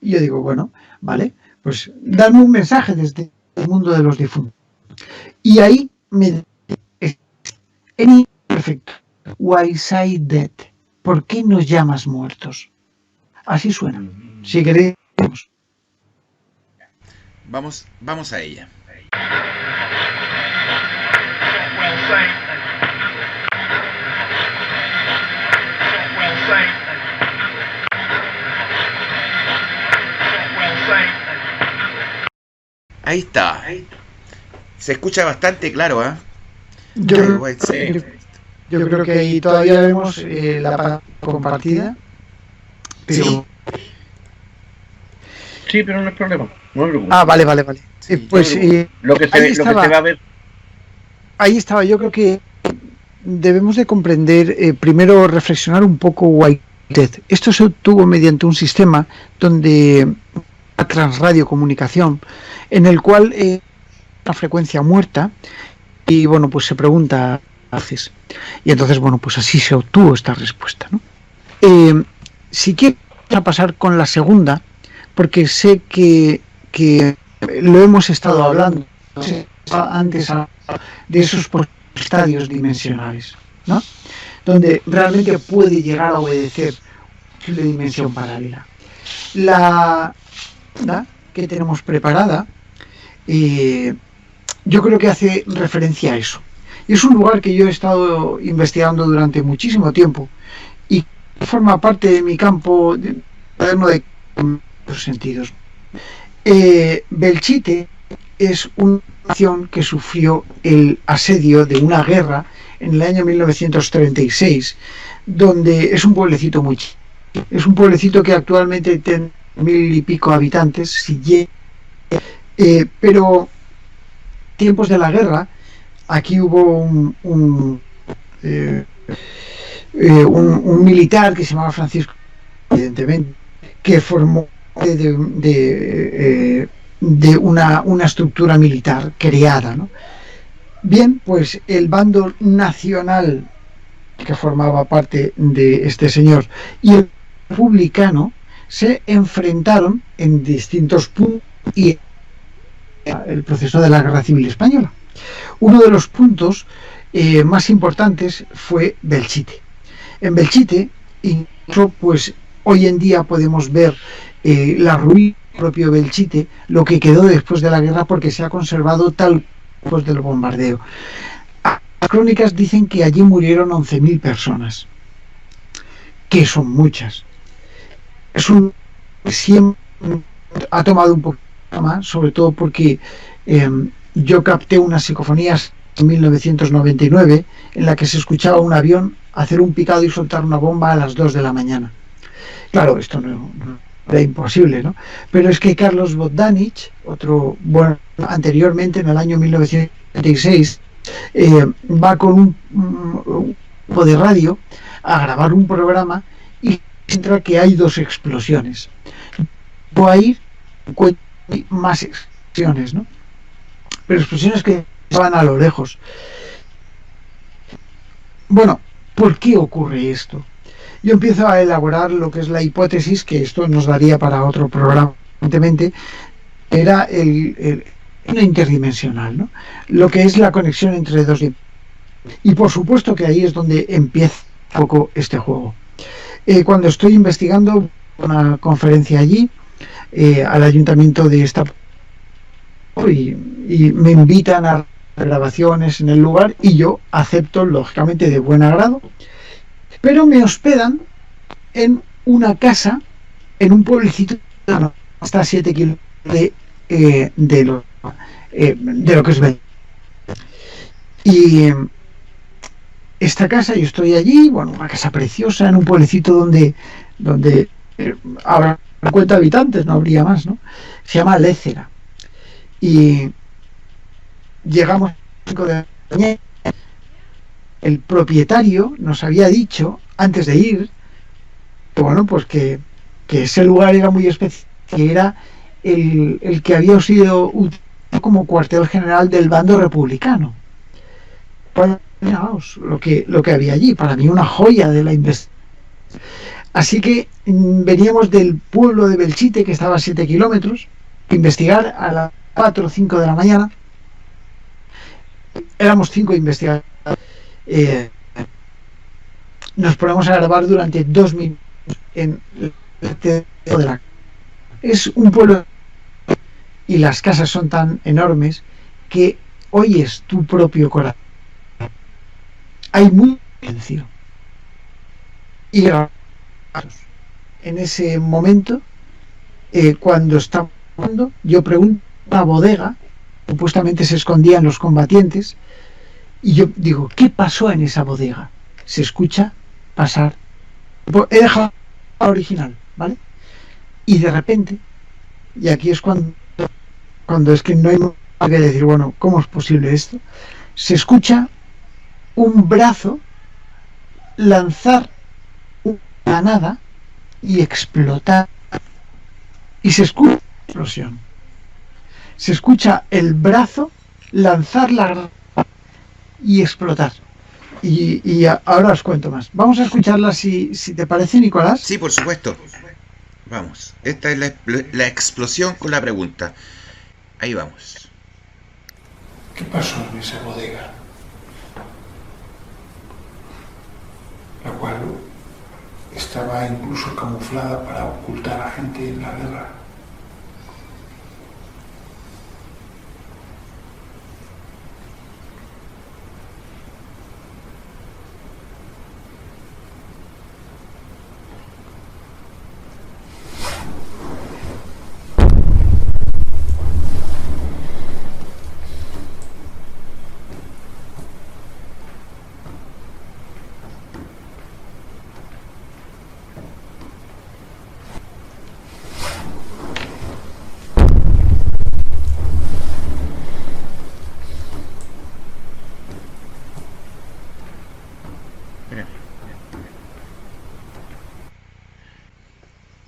Y yo digo, bueno, vale, pues dame un mensaje desde el mundo de los difuntos. Y ahí me... Perfecto. Why say dead? ¿Por qué nos llamas muertos? Así suena. Si queréis. Vamos a ella. Ahí está. Se escucha bastante claro, ¿eh? Yo creo que ahí todavía vemos la pantalla compartida. Pero... Sí, pero no es problema. No me vale. Pues lo que se va a ver. Ahí estaba. Yo creo que debemos de comprender, primero reflexionar un poco Whitehead. Esto se obtuvo mediante un sistema donde una transradiocomunicación en el cual una frecuencia muerta y bueno, pues se pregunta haces. Y entonces, bueno, pues así se obtuvo esta respuesta, ¿no? Si quieres a pasar con la segunda, porque sé que lo hemos estado hablando antes de esos estadios dimensionales, ¿no? Donde realmente puede llegar a obedecer la dimensión paralela. La que tenemos preparada, yo creo que hace referencia a eso. Y es un lugar que yo he estado investigando durante muchísimo tiempo y forma parte de mi campo de muchos sentidos. Belchite es una nación que sufrió el asedio de una guerra en el año 1936, donde es un pueblecito muy chico. Es un pueblecito que actualmente tiene 1000 y pico habitantes, si llega, pero tiempos de la guerra, aquí hubo un militar que se llamaba Francisco, evidentemente, que formó de una estructura militar creada, ¿no? Bien, pues el bando nacional que formaba parte de este señor y el republicano se enfrentaron en distintos puntos y el proceso de la Guerra Civil Española. Uno de los puntos más importantes fue Belchite. En Belchite, incluso, pues hoy en día podemos ver la ruina del propio Belchite, lo que quedó después de la guerra, porque se ha conservado tal después del bombardeo. Las crónicas dicen que allí murieron 11.000 personas, que son muchas. Siempre ha tomado un poco más, sobre todo porque yo capté unas psicofonías en 1999 en la que se escuchaba un avión hacer un picado y soltar una bomba a las 2 de la mañana. Claro, esto no era imposible, ¿no? Pero es que Carlos Bogdanich, anteriormente en el año 1976, va con un grupo de radio a grabar un programa y encuentra que hay 2 explosiones. Voy a ir más explosiones, ¿no? Pero explosiones que van a lo lejos. Bueno, ¿por qué ocurre esto? Yo empiezo a elaborar lo que es la hipótesis, que esto nos daría para otro programa, evidentemente, era una interdimensional, ¿no? Lo que es la conexión entre 2 dimensiones. Y por supuesto que ahí es donde empieza un poco este juego. Cuando estoy investigando una conferencia allí, al ayuntamiento de esta y me invitan a grabaciones en el lugar y yo acepto, lógicamente, de buen agrado, pero me hospedan en una casa en un pueblecito hasta 7 kilómetros de lo que es Belchite. Y esta casa, yo estoy allí, bueno, una casa preciosa en un pueblecito donde habrá 50 habitantes, no habría más, ¿no? Se llama Lécera. Y llegamos a las 5 de la mañana. El propietario nos había dicho antes de ir que, bueno, pues que ese lugar era muy especial, que era el que había sido utilizado como cuartel general del bando republicano. Pues, fijaos lo que había allí, para mí una joya de la investigación. Así que veníamos del pueblo de Belchite, que estaba a 7 kilómetros, a investigar a las 4 o 5 de la mañana. Éramos 5 investigadores. Nos ponemos a grabar durante 2 minutos en el es un pueblo y las casas son tan enormes que oyes tu propio corazón. Hay mucho silencio y en ese momento, cuando está hablando, yo pregunto una bodega, supuestamente se escondían los combatientes, y yo digo, ¿qué pasó en esa bodega? Se escucha pasar. He dejado la original, ¿vale? Y de repente, y aquí es cuando es que no hay nada que decir, bueno, ¿cómo es posible esto? Se escucha un brazo lanzar una granada y explotar. Y se escucha una explosión. Se escucha el brazo lanzar la granada y explotar. Y ahora os cuento más. Vamos a escucharla si te parece, Nicolás. Sí, por supuesto. Vamos. Esta es la explosión con la pregunta. Ahí vamos. ¿Qué pasó en esa bodega? La cual estaba incluso camuflada para ocultar a gente en la guerra.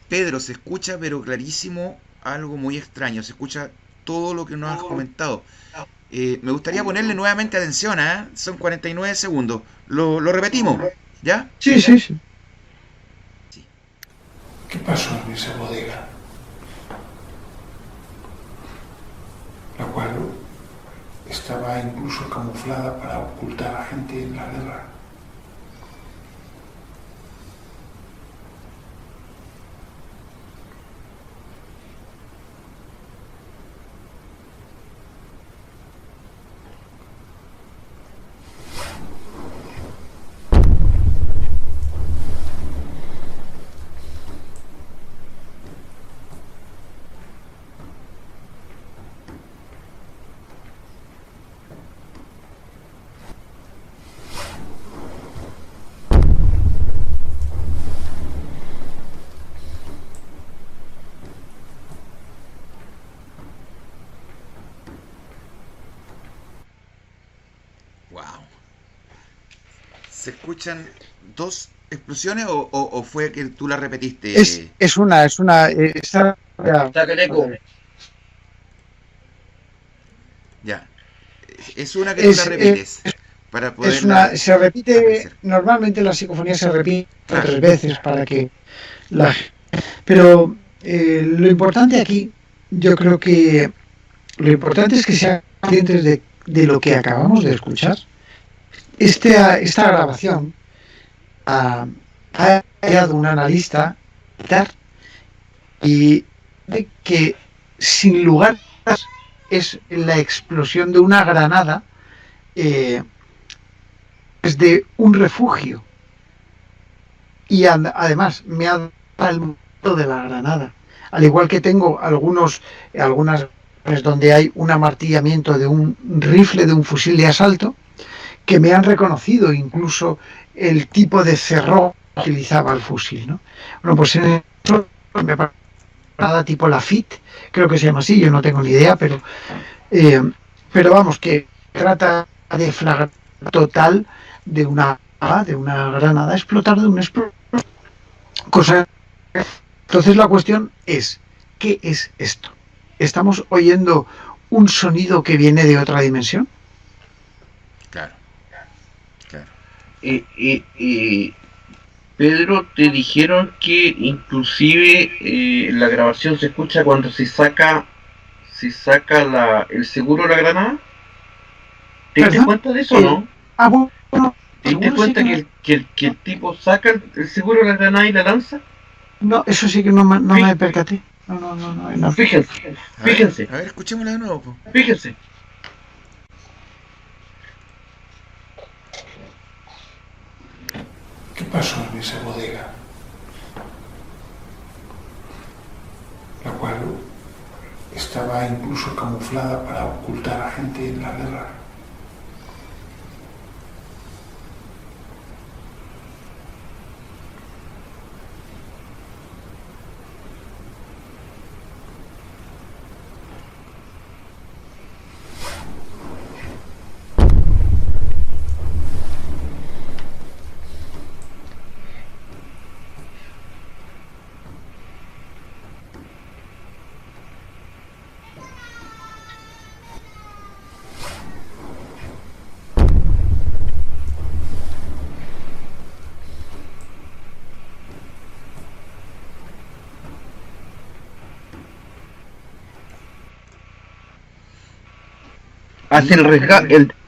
Pedro, se escucha pero clarísimo algo muy extraño, se escucha todo lo que nos has comentado. Me gustaría ponerle nuevamente atención, son 49 segundos. Lo repetimos, ¿ya? Sí, sí, sí. ¿Qué pasó en esa bodega? La cual estaba incluso camuflada para ocultar a gente en la guerra. Wow. ¿Se escuchan dos explosiones o fue que tú la repetiste? Es una. Está Ya. Es una que tú la repites. Para poder se repite, normalmente la psicofonía se repite 3 veces para que la... Pero lo importante aquí, yo creo que lo importante es que sean conscientes de lo que acabamos de escuchar. Esta grabación ha creado un analista y de que sin lugar a dudas es la explosión de una granada desde un refugio, y además me ha dado el momento de la granada, al igual que tengo algunas donde hay un amartillamiento de un rifle, de un fusil de asalto, que me han reconocido incluso el tipo de cerrojo que utilizaba el fusil, ¿no? Bueno, pues en eso me parece nada tipo la FIT, creo que se llama así, yo no tengo ni idea, pero vamos, que trata de flagrar total de una granada explotar de un explosión. Entonces la cuestión es, ¿qué es esto? ¿Estamos oyendo un sonido que viene de otra dimensión? Claro. Pedro, te dijeron que inclusive la grabación se escucha cuando se saca el seguro de la granada. ¿Te diste cuenta de eso, no? Bueno, ¿te diste cuenta que el tipo saca el seguro de la granada y la lanza? No, eso sí que no me percaté. No. Fíjense. A ver, escuchémosla de nuevo. Fíjense. ¿Qué pasó en esa bodega? La cual estaba incluso camuflada para ocultar a gente en la guerra.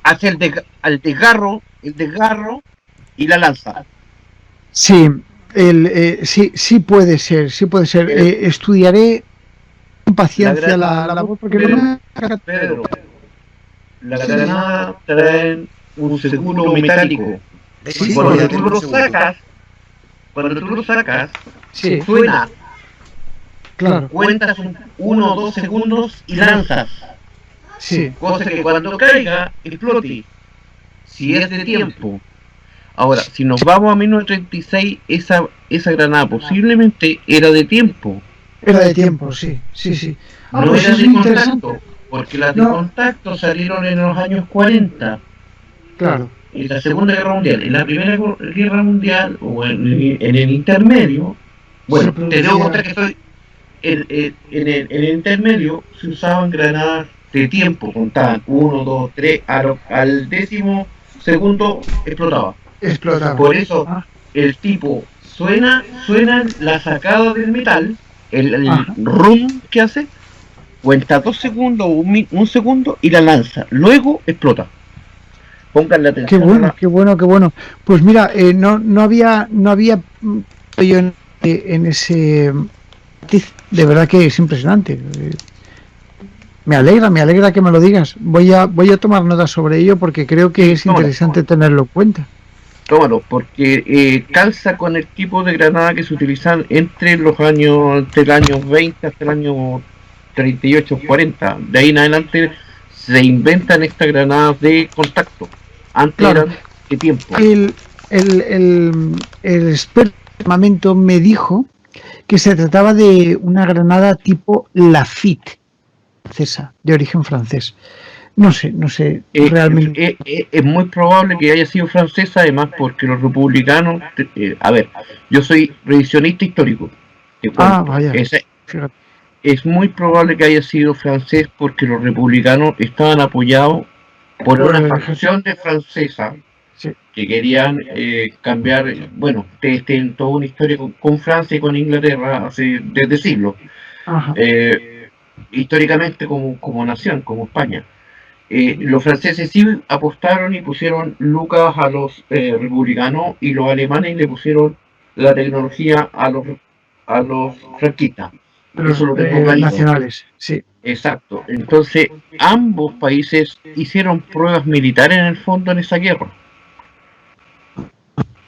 Hace el desgarro y la lanza. Sí, sí puede ser. Estudiaré con paciencia la voz porque Pedro, la granada trae un seguro metálico. Sí, Cuando tú lo sacas, sí, suena. claro. Cuentas 1 o 2 segundos y lanzas. Sí. Cosa que cuando caiga, explote. Si es de tiempo. Ahora, si nos vamos a 1936, esa granada posiblemente era de tiempo. Era de tiempo, sí. No pues era es de interesante. contacto, porque las de contacto salieron en los años 40. Claro. En la Segunda Guerra Mundial. En la Primera Guerra Mundial, o en el intermedio, Bueno, te debo contar que en el intermedio se usaban granadas de tiempo, contaban 1, 2, 3, al 10º segundo explotaba. Por eso el tipo suena la sacada del metal, el rum que hace, cuenta 2 segundos o un segundo y la lanza, luego explota. Pónganle atención. Qué bueno. Pues mira, no había yo en ese matiz. De verdad que es impresionante. Me alegra que me lo digas. Voy a tomar notas sobre ello porque creo que es interesante tenerlo en cuenta. Tómalo, porque calza con el tipo de granada que se utilizan entre el año 20 hasta el año 38, 40. De ahí en adelante se inventan estas granadas de contacto. Antes eran de tiempo. El experto de armamento me dijo que se trataba de una granada tipo Lafitte, francesa, de origen francés. No sé, realmente. Es muy probable que haya sido francesa, además porque los republicanos, yo soy revisionista histórico. Vaya. Es muy probable que haya sido francés porque los republicanos estaban apoyados por una facción de francesa que querían cambiar, ustedes tienen toda una historia con Francia y con Inglaterra desde siglos, históricamente como nación, como España. Los franceses sí apostaron y pusieron lucas a los republicanos, y los alemanes le pusieron la tecnología a los franquistas. Eso lo tengo claro. Nacionales, sí. Exacto. Entonces, ambos países hicieron pruebas militares en el fondo en esa guerra.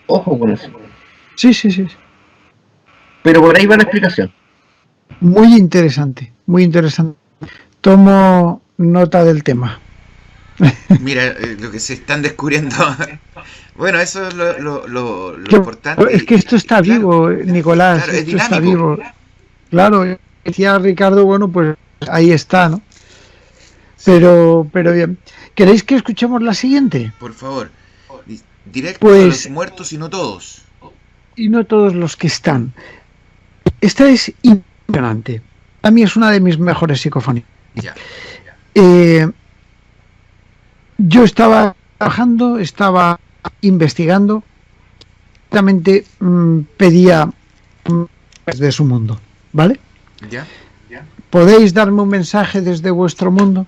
Ojo con eso. Sí. Pero por ahí va la explicación. Muy interesante. Tomo nota del tema. Mira, lo que se están descubriendo. Bueno, eso es lo importante. Es que esto está vivo, Nicolás. Claro, esto está vivo. Claro, decía Ricardo, bueno, pues ahí está, ¿no? Pero bien. ¿Queréis que escuchemos la siguiente? Por favor. Directo a los muertos y no todos. Y no todos los que están. Esta es impresionante. A mí es una de mis mejores psicofonías. Ya. Yo estaba trabajando, estaba investigando, exactamente pedía desde su mundo, ¿vale? Ya. Podéis darme un mensaje desde vuestro mundo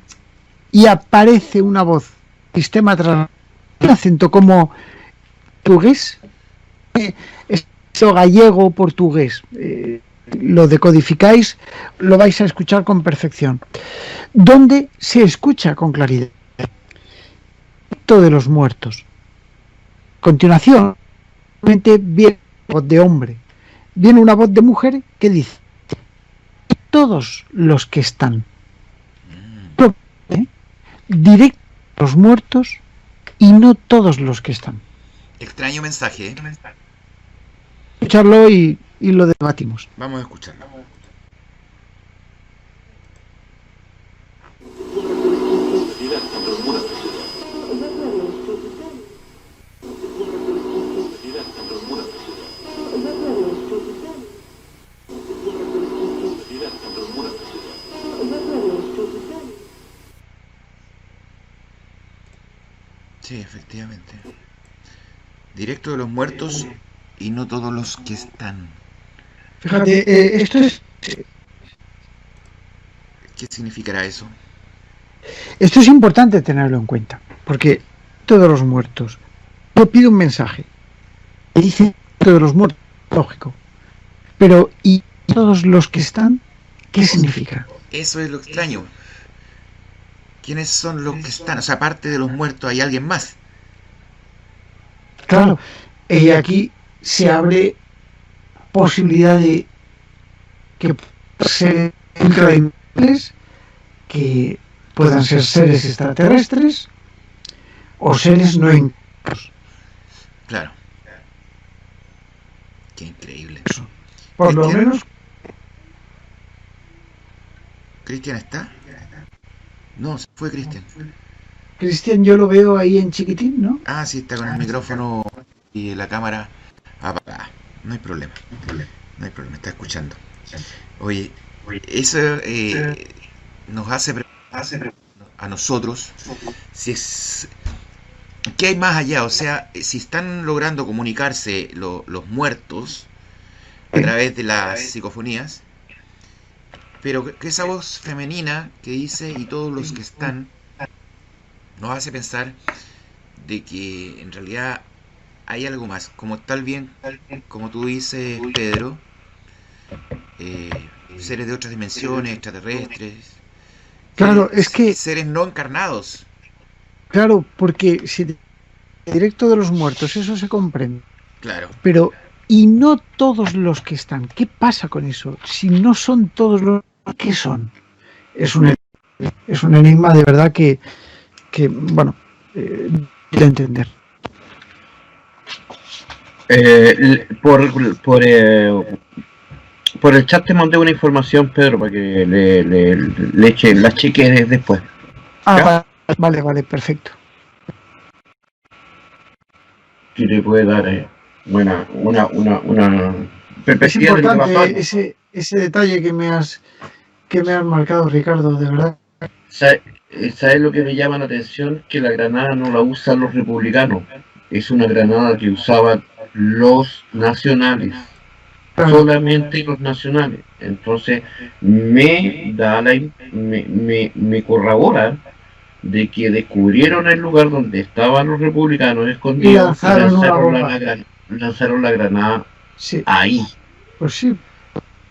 y aparece una voz, sistema tras el acento como portugués, gallego, portugués. Lo decodificáis, lo vais a escuchar con perfección. ¿Dónde se escucha con claridad? De los muertos. A continuación, viene una voz de hombre, viene una voz de mujer que dice: todos los que están, directo a los muertos y no todos los que están. Extraño mensaje, ¿eh? Escucharlo y lo debatimos. Vamos a escucharlo. Sí, efectivamente. Directo de los muertos y no todos los que están. Fíjate, esto es... ¿Qué significará eso? Esto es importante tenerlo en cuenta, porque todos los muertos... Yo pido un mensaje, me dice todos los muertos, lógico, pero ¿y todos los que están? ¿Qué significa? Eso es lo extraño. ¿Quiénes son los que están? O sea, aparte de los muertos, ¿hay alguien más? Claro, y aquí se abre posibilidad de que seres increíbles, que puedan ser seres extraterrestres o seres no increíbles. Claro. Qué increíble. Por lo menos. ¿Cristian está? No, se fue Cristian. Cristian, yo lo veo ahí en chiquitín, ¿no? Ah, sí, está con el micrófono y la cámara apagada. No hay problema. No hay problema, está escuchando. Oye, eso nos hace a nosotros si es ¿qué hay más allá? O sea, si están logrando comunicarse los muertos a través de las psicofonías, pero que esa voz femenina que dice y todos los que están nos hace pensar de que en realidad hay algo más, como como tú dices, Pedro, seres de otras dimensiones, extraterrestres, Claro, es que, seres no encarnados. claro, porque si directo de los muertos, eso se comprende. Claro. Pero, y no todos los que están. ¿Qué pasa con eso? Si no son todos los que son. Es un enigma de verdad que bueno, de entender. Por el chat te mandé una información, Pedro, para que le eche la cheque después. Ah, vale, perfecto. Que le puede dar una Es perspectiva de lo que pasó. importante ese detalle que me has marcado, Ricardo, de verdad. ¿Sabes lo que me llama la atención? Que la granada no la usan los republicanos. Es una granada que usaban los nacionales. Solamente los nacionales. Entonces me corrobora de que descubrieron el lugar donde estaban los republicanos escondidos y lanzaron la granada ahí. Pues sí,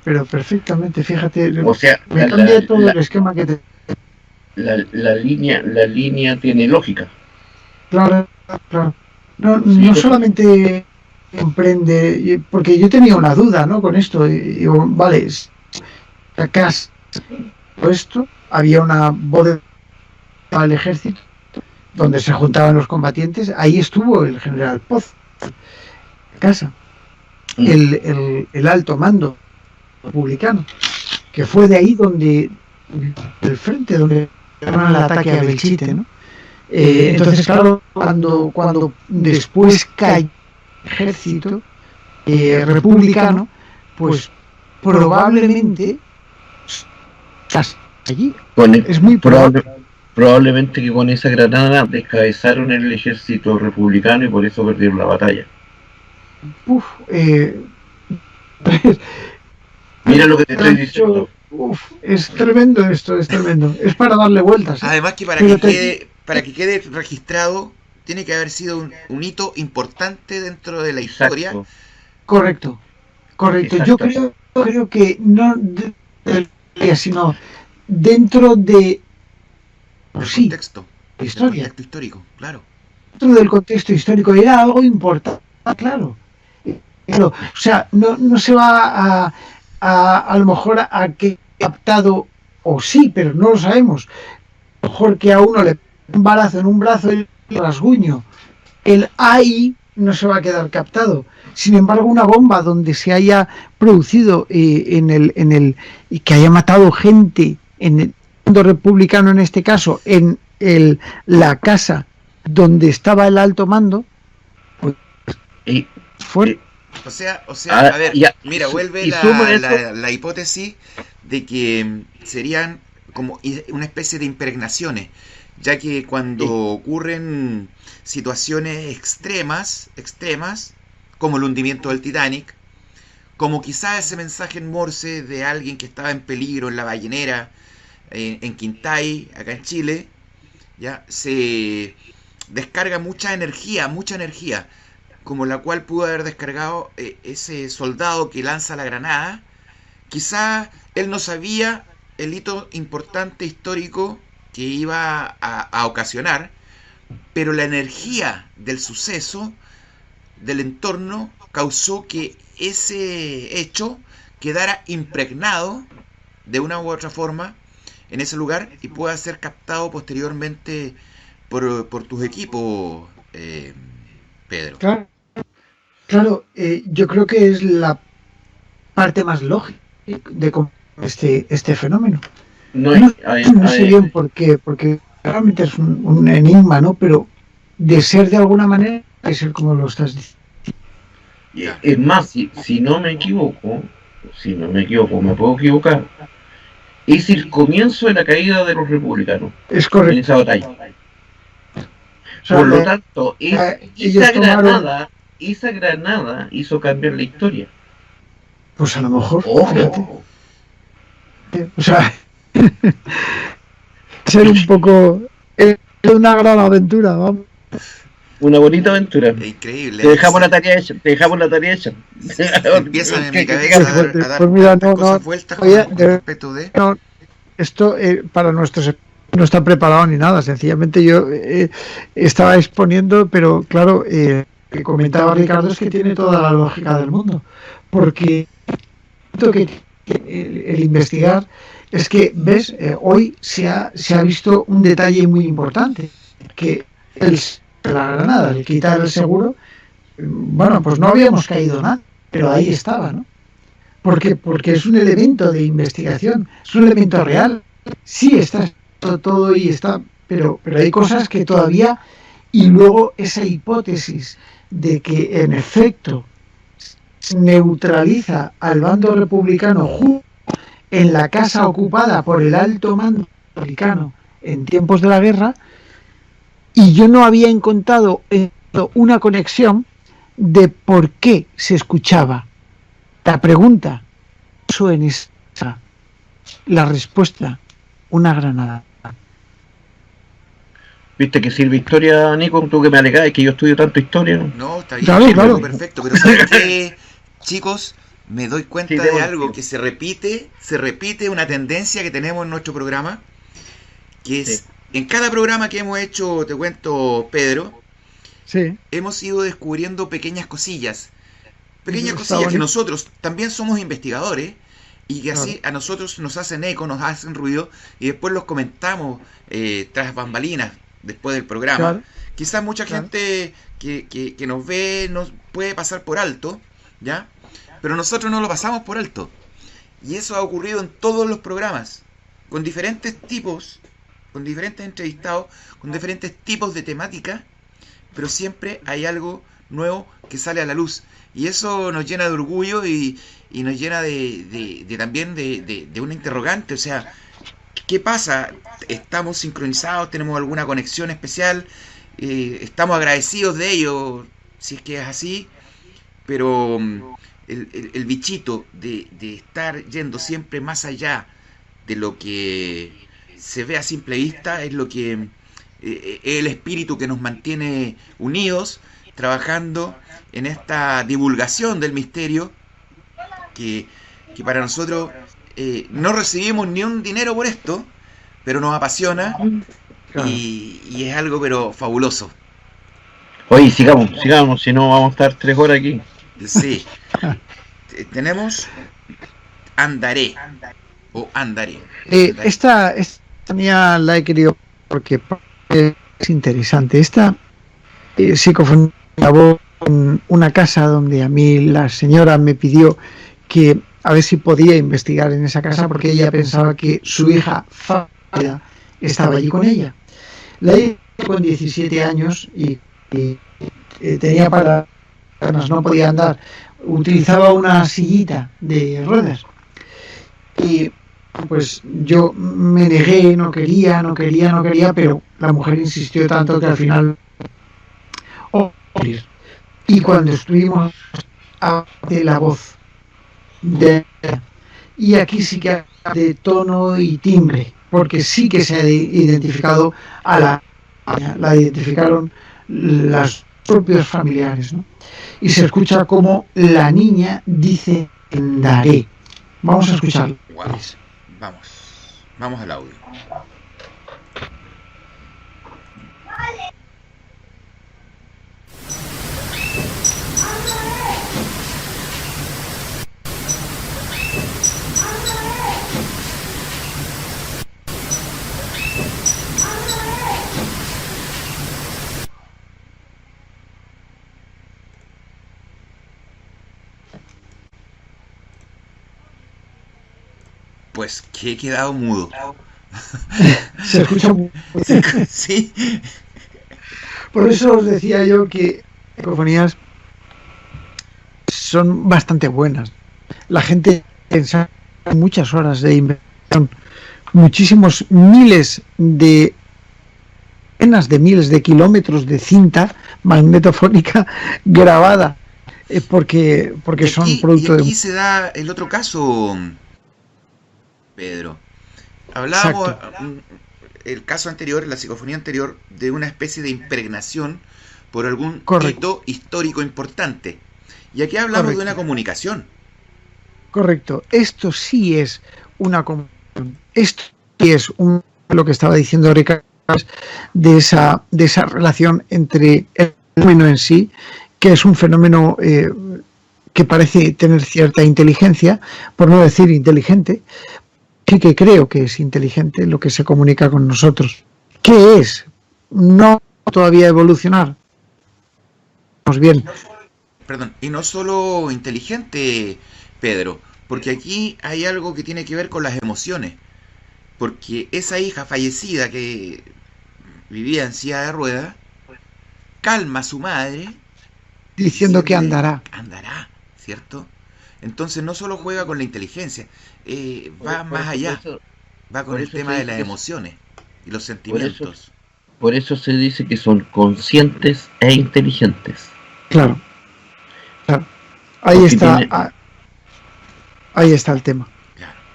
pero perfectamente, fíjate, o sea, me cambia todo el esquema que te... La línea tiene lógica. Claro. No solamente comprende, porque yo tenía una duda, ¿no? Con esto, y digo, vale, acá esto, había una bodega al ejército donde se juntaban los combatientes, ahí estuvo el general Poz, casa, el alto mando republicano, que fue de ahí donde, del frente, donde llamaron el ataque a Belchite, ¿no? Entonces, claro, cuando después cae el ejército republicano, pues probablemente estás allí. Es muy probable. Probablemente que con esa granada descabezaron el ejército republicano y por eso perdieron la batalla. Mira lo que te estoy diciendo. Es tremendo esto, es tremendo. Es para darle vueltas. Además que para que quede registrado, tiene que haber sido un hito importante dentro de la historia. Exacto. Correcto. Exacto. Yo creo que no sino dentro de contexto histórico, claro. Dentro del contexto histórico era algo importante, claro. O sea, no se va a lo mejor a que captado, o sí, pero no lo sabemos. A lo mejor que a uno le un balazo en un brazo y el rasguño, el ahí no se va a quedar captado. Sin embargo, una bomba donde se haya producido en el y que haya matado gente en el mundo republicano, en este caso, en la casa donde estaba el alto mando, pues fue. O sea, a ver, mira, vuelve la hipótesis de que serían como una especie de impregnaciones, ya que cuando ocurren situaciones extremas, como el hundimiento del Titanic, como quizás ese mensaje en Morse de alguien que estaba en peligro en la ballenera, en Quintay, acá en Chile, ya se descarga mucha energía, como la cual pudo haber descargado ese soldado que lanza la granada. Quizás él no sabía el hito importante histórico que iba a ocasionar, pero la energía del suceso, del entorno, causó que ese hecho quedara impregnado de una u otra forma en ese lugar y pueda ser captado posteriormente por tus equipos, Pedro. Claro, yo creo que es la parte más lógica de este fenómeno. No sé bien por qué, porque realmente es un enigma, ¿no? Pero de ser de alguna manera, de ser como lo estás diciendo. Ya. Es más, si no me equivoco, me puedo equivocar, es el comienzo de la caída de los republicanos Es en correcto. esa batalla. O sea, Por lo tanto, ellos tomaron, esa granada hizo cambiar la historia. pues a lo mejor, Ojo. o sea, ser un poco, es una gran aventura, vamos. Una bonita aventura. Increíble. Te dejamos la tarea hecha. Empiezan en mi cabeza a dar pues mira, cosas vueltas con respecto de... No, esto para nuestros no está preparado ni nada, sencillamente yo estaba exponiendo, pero claro, que comentaba Ricardo es que tiene toda la lógica del mundo, porque el investigar es que, ves, hoy se ha visto un detalle muy importante, que la granada, el quitar el seguro, bueno, pues no habíamos caído nada, pero ahí estaba, ¿no? Porque es un elemento de investigación, es un elemento real. Sí, está todo y está, pero hay cosas que todavía, y luego esa hipótesis de que en efecto neutraliza al bando republicano en la casa ocupada por el alto mando republicano en tiempos de la guerra, y yo no había encontrado una conexión de por qué se escuchaba la pregunta, eso en esa, la respuesta, una granada. ¿Viste que sirve historia, Nico? Tú que me alegás, que yo estudio tanto historia, ¿no? No, está bien, claro. Perfecto, pero ¿sabes qué, chicos? Me doy cuenta de algo, que se repite una tendencia que tenemos en nuestro programa, que es, en cada programa que hemos hecho, te cuento, Pedro, hemos ido descubriendo pequeñas cosillas que nosotros también somos investigadores y que así a nosotros nos hacen eco, nos hacen ruido y después los comentamos tras bambalinas después del programa. Claro. Quizás mucha gente que nos ve nos puede pasar por alto, ¿ya? Pero nosotros no lo pasamos por alto. Y eso ha ocurrido en todos los programas, con diferentes tipos, con diferentes entrevistados, con diferentes tipos de temática, pero siempre hay algo nuevo que sale a la luz. Y eso nos llena de orgullo y nos llena también de una interrogante. O sea, ¿qué pasa? ¿Estamos sincronizados? ¿Tenemos alguna conexión especial? ¿Estamos agradecidos de ello? Si es que es así. Pero el bichito de estar yendo siempre más allá de lo que se ve a simple vista es lo que el espíritu que nos mantiene unidos, trabajando en esta divulgación del misterio que para nosotros no recibimos ni un dinero por esto, pero nos apasiona y es algo pero fabuloso. Oye, sigamos, si no vamos a estar 3 horas aquí. Sí. Tenemos Andaré. Esta mía la he querido porque es interesante. Esta psicofonía en una casa donde a mí la señora me pidió que a ver si podía investigar en esa casa porque ella pensaba que su hija Fábida estaba allí con ella. La hija con 17 años y tenía piernas, no podía andar, utilizaba una sillita de ruedas y pues yo me negué, no quería, pero la mujer insistió tanto que al final y cuando estuvimos de la voz y aquí sí que de tono y timbre, porque sí que se ha identificado la identificaron los propios familiares, ¿no? Y se escucha como la niña dice Andaré. Vamos a escucharlo. Wow. Vamos al audio. Pues que he quedado mudo. Se escucha muy... Sí. Por eso os decía yo que psicofonías son bastante buenas. La gente piensa muchas horas de inversión, muchísimos miles de kilómetros de cinta magnetofónica grabada, porque son producto de... Y aquí se da el otro caso, Pedro. Hablábamos el caso anterior, la psicofonía anterior, de una especie de impregnación por algún hito histórico importante. Y aquí hablamos de una comunicación. Correcto. Esto sí es una comunicación. Esto sí es lo que estaba diciendo Ricardo, de esa relación entre el fenómeno en sí, que es un fenómeno que parece tener cierta inteligencia, por no decir inteligente. Sí que creo que es inteligente lo que se comunica con nosotros. ¿Qué es? No todavía evolucionar. Pues bien. Perdón, y no solo inteligente, Pedro, porque aquí hay algo que tiene que ver con las emociones. Porque esa hija fallecida que vivía en silla de ruedas calma a su madre diciendo que andará, ¿cierto? Entonces no solo juega con la inteligencia, va más allá, va con el tema de las emociones y los sentimientos. Por eso se dice que son conscientes e inteligentes. Claro. Ahí está, ahí está el tema.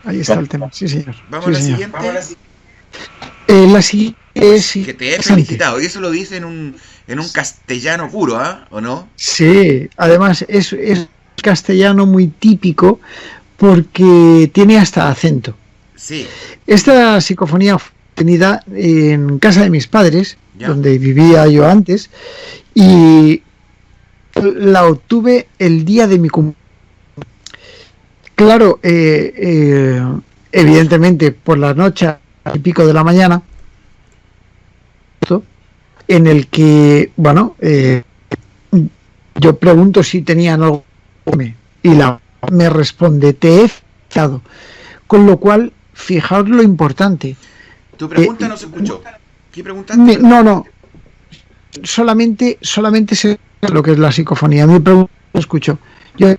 Ahí está el tema, sí señor. Vamos a la siguiente. La siguiente es... Que te he felicitado, y eso lo dice en un castellano puro, ¿o no? Sí, además es castellano muy típico porque tiene hasta acento. Sí. Esta psicofonía fue tenida en casa de mis padres, donde vivía yo antes, y la obtuve el día de mi cumpleaños. Claro, evidentemente por la noche y pico de la mañana, en el que, bueno, yo pregunto si tenían algo y me responde, te he fijado. Con lo cual, fijaos lo importante. ¿Tu pregunta no se escuchó? ¿Qué preguntaste? No. Solamente sé lo que es la psicofonía. Mi pregunta no escucho. Yo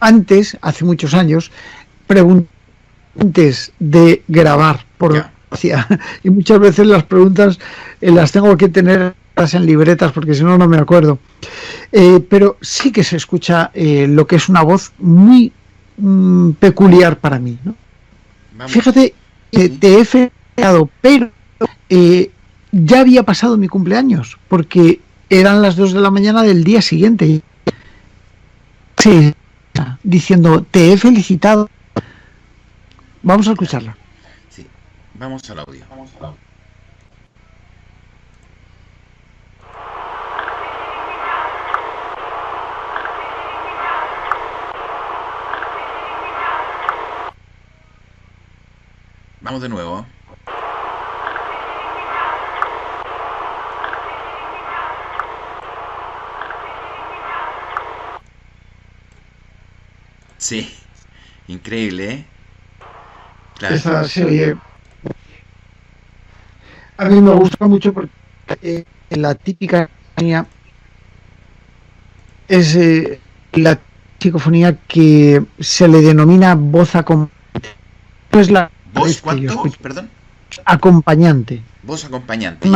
antes, hace muchos años, antes de grabar y muchas veces las preguntas las tengo que tener en libretas porque si no me acuerdo, pero sí que se escucha lo que es una voz muy peculiar para mí, ¿no? Fíjate que te he fijado, pero ya había pasado mi cumpleaños porque eran las 2 de la mañana del día siguiente. Sí, diciendo te he felicitado. Vamos a escucharla. Sí, vamos al audio. Vamos de nuevo. Sí, increíble, ¿eh? Claro. Esa serie a mí me gusta mucho porque la típica es la psicofonía que se le denomina voz acompañante. Es la ¿Voz cuánto? Perdón. Acompañante. Voz acompañante.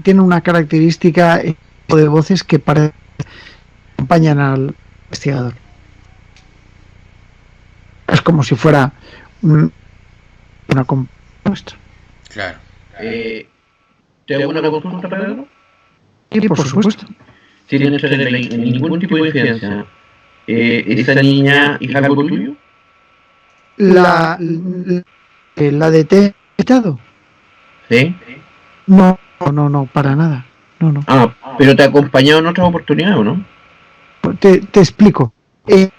Tiene una característica de voces que acompañan al investigador. Es como si fuera una compuesta. Claro. ¿Te hago una consulta, Pedro? Sí, por supuesto. Sin echarle ningún tipo de infidencia. ¿Esa niña es algo tuyo? ¿La de Estado? ¿Sí? No, para nada. No. Ah, pero te ha acompañado en otras oportunidades, ¿o no? Te explico. Hay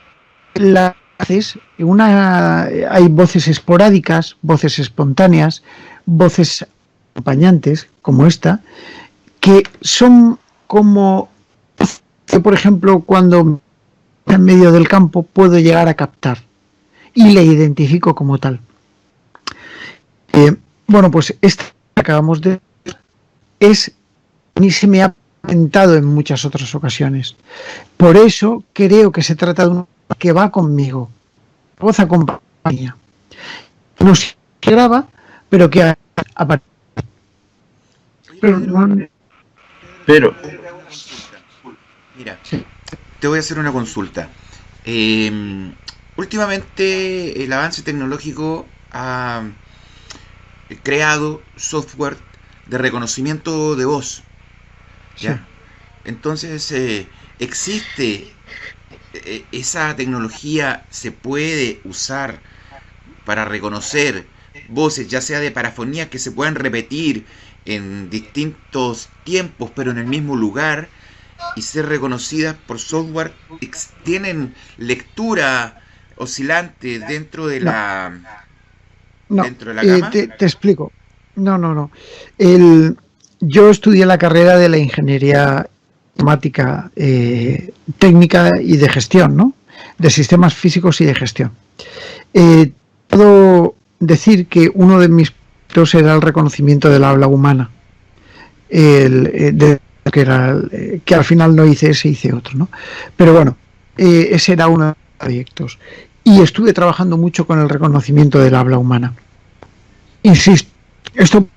voces esporádicas, voces espontáneas, voces acompañantes, como esta, que son como, por ejemplo, cuando en medio del campo puedo llegar a captar y le identifico como tal. Bueno, pues esta que acabamos de a mí se me ha comentado en muchas otras ocasiones. Por eso creo que se trata de un que va conmigo, voz acompaña. No se graba, pero que aparece. Pero mira, te voy a hacer una consulta. Últimamente el avance tecnológico ha creado software de reconocimiento de voz, ¿ya? Sí. Entonces existe esa tecnología, se puede usar para reconocer voces, ya sea de parafonía, que se puedan repetir en distintos tiempos pero en el mismo lugar y ser reconocidas por software. ¿Tienen lectura oscilante dentro de la gama? Te explico. No. Yo estudié la carrera de la ingeniería informática técnica y de gestión, ¿no? De sistemas físicos y de gestión. Puedo decir que uno de mis proyectos era el reconocimiento del habla humana, que al final no hice ese, hice otro, ¿no? Pero bueno, ese era uno de los proyectos. Y estuve trabajando mucho con el reconocimiento del habla humana. Insisto, esto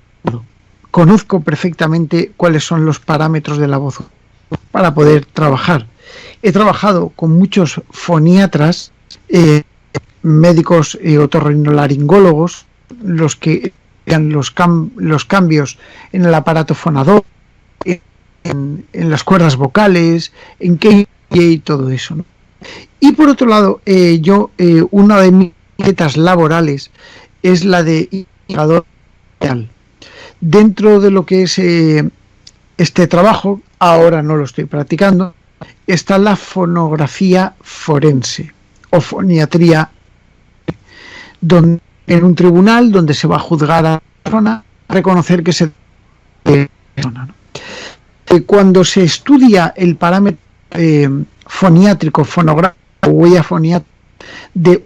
conozco perfectamente cuáles son los parámetros de la voz para poder trabajar. He trabajado con muchos foniatras, médicos otorrinolaringólogos, los que hagan los cambios en el aparato fonador, en las cuerdas vocales, en qué y todo eso, ¿no? Y por otro lado, una de mis metas laborales es la de investigador real. Dentro de lo que es este trabajo, ahora no lo estoy practicando, está la fonografía forense o foniatría, donde, en un tribunal donde se va a juzgar a la persona, reconocer que se persona, ¿no? Cuando se estudia el parámetro foniátrico, fonográfico, huella foniátrica de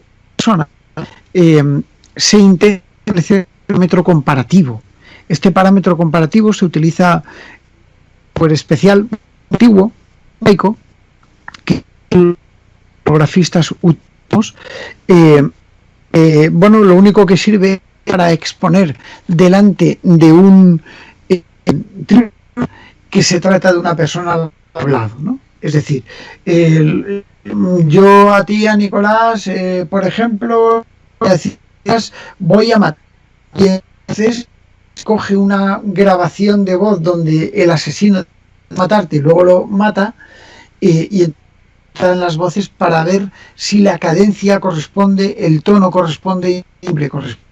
una persona, se intenta establecer un parámetro comparativo. Este parámetro comparativo se utiliza por especial antiguo, que los fonografistas utilizamos. Lo único que sirve para exponer delante de un tribunal que se trata de una persona al lado, ¿no? Es decir, yo a ti, a Nicolás, por ejemplo, voy a matar. Y entonces coge una grabación de voz donde el asesino matarte y luego lo mata, y entran las voces para ver si la cadencia corresponde, el tono corresponde y el timbre corresponde.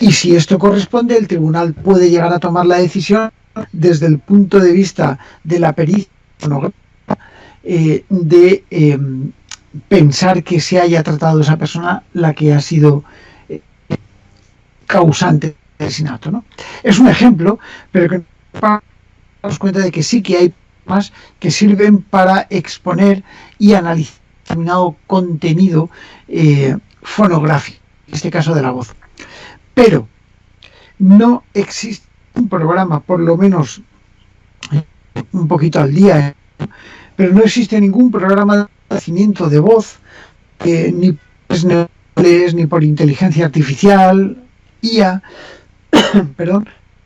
Y si esto corresponde, el tribunal puede llegar a tomar la decisión desde el punto de vista de la pericia fonográfica, de pensar que se haya tratado esa persona la que ha sido causante del asesinato, ¿no? Es un ejemplo, pero que nos damos cuenta de que sí que hay más que sirven para exponer y analizar determinado contenido fonográfico, en este caso de la voz. Pero no existe un programa, por lo menos un poquito al día, pero no existe ningún programa de reconocimiento de voz, ni por neuronales, ni por inteligencia artificial, IA,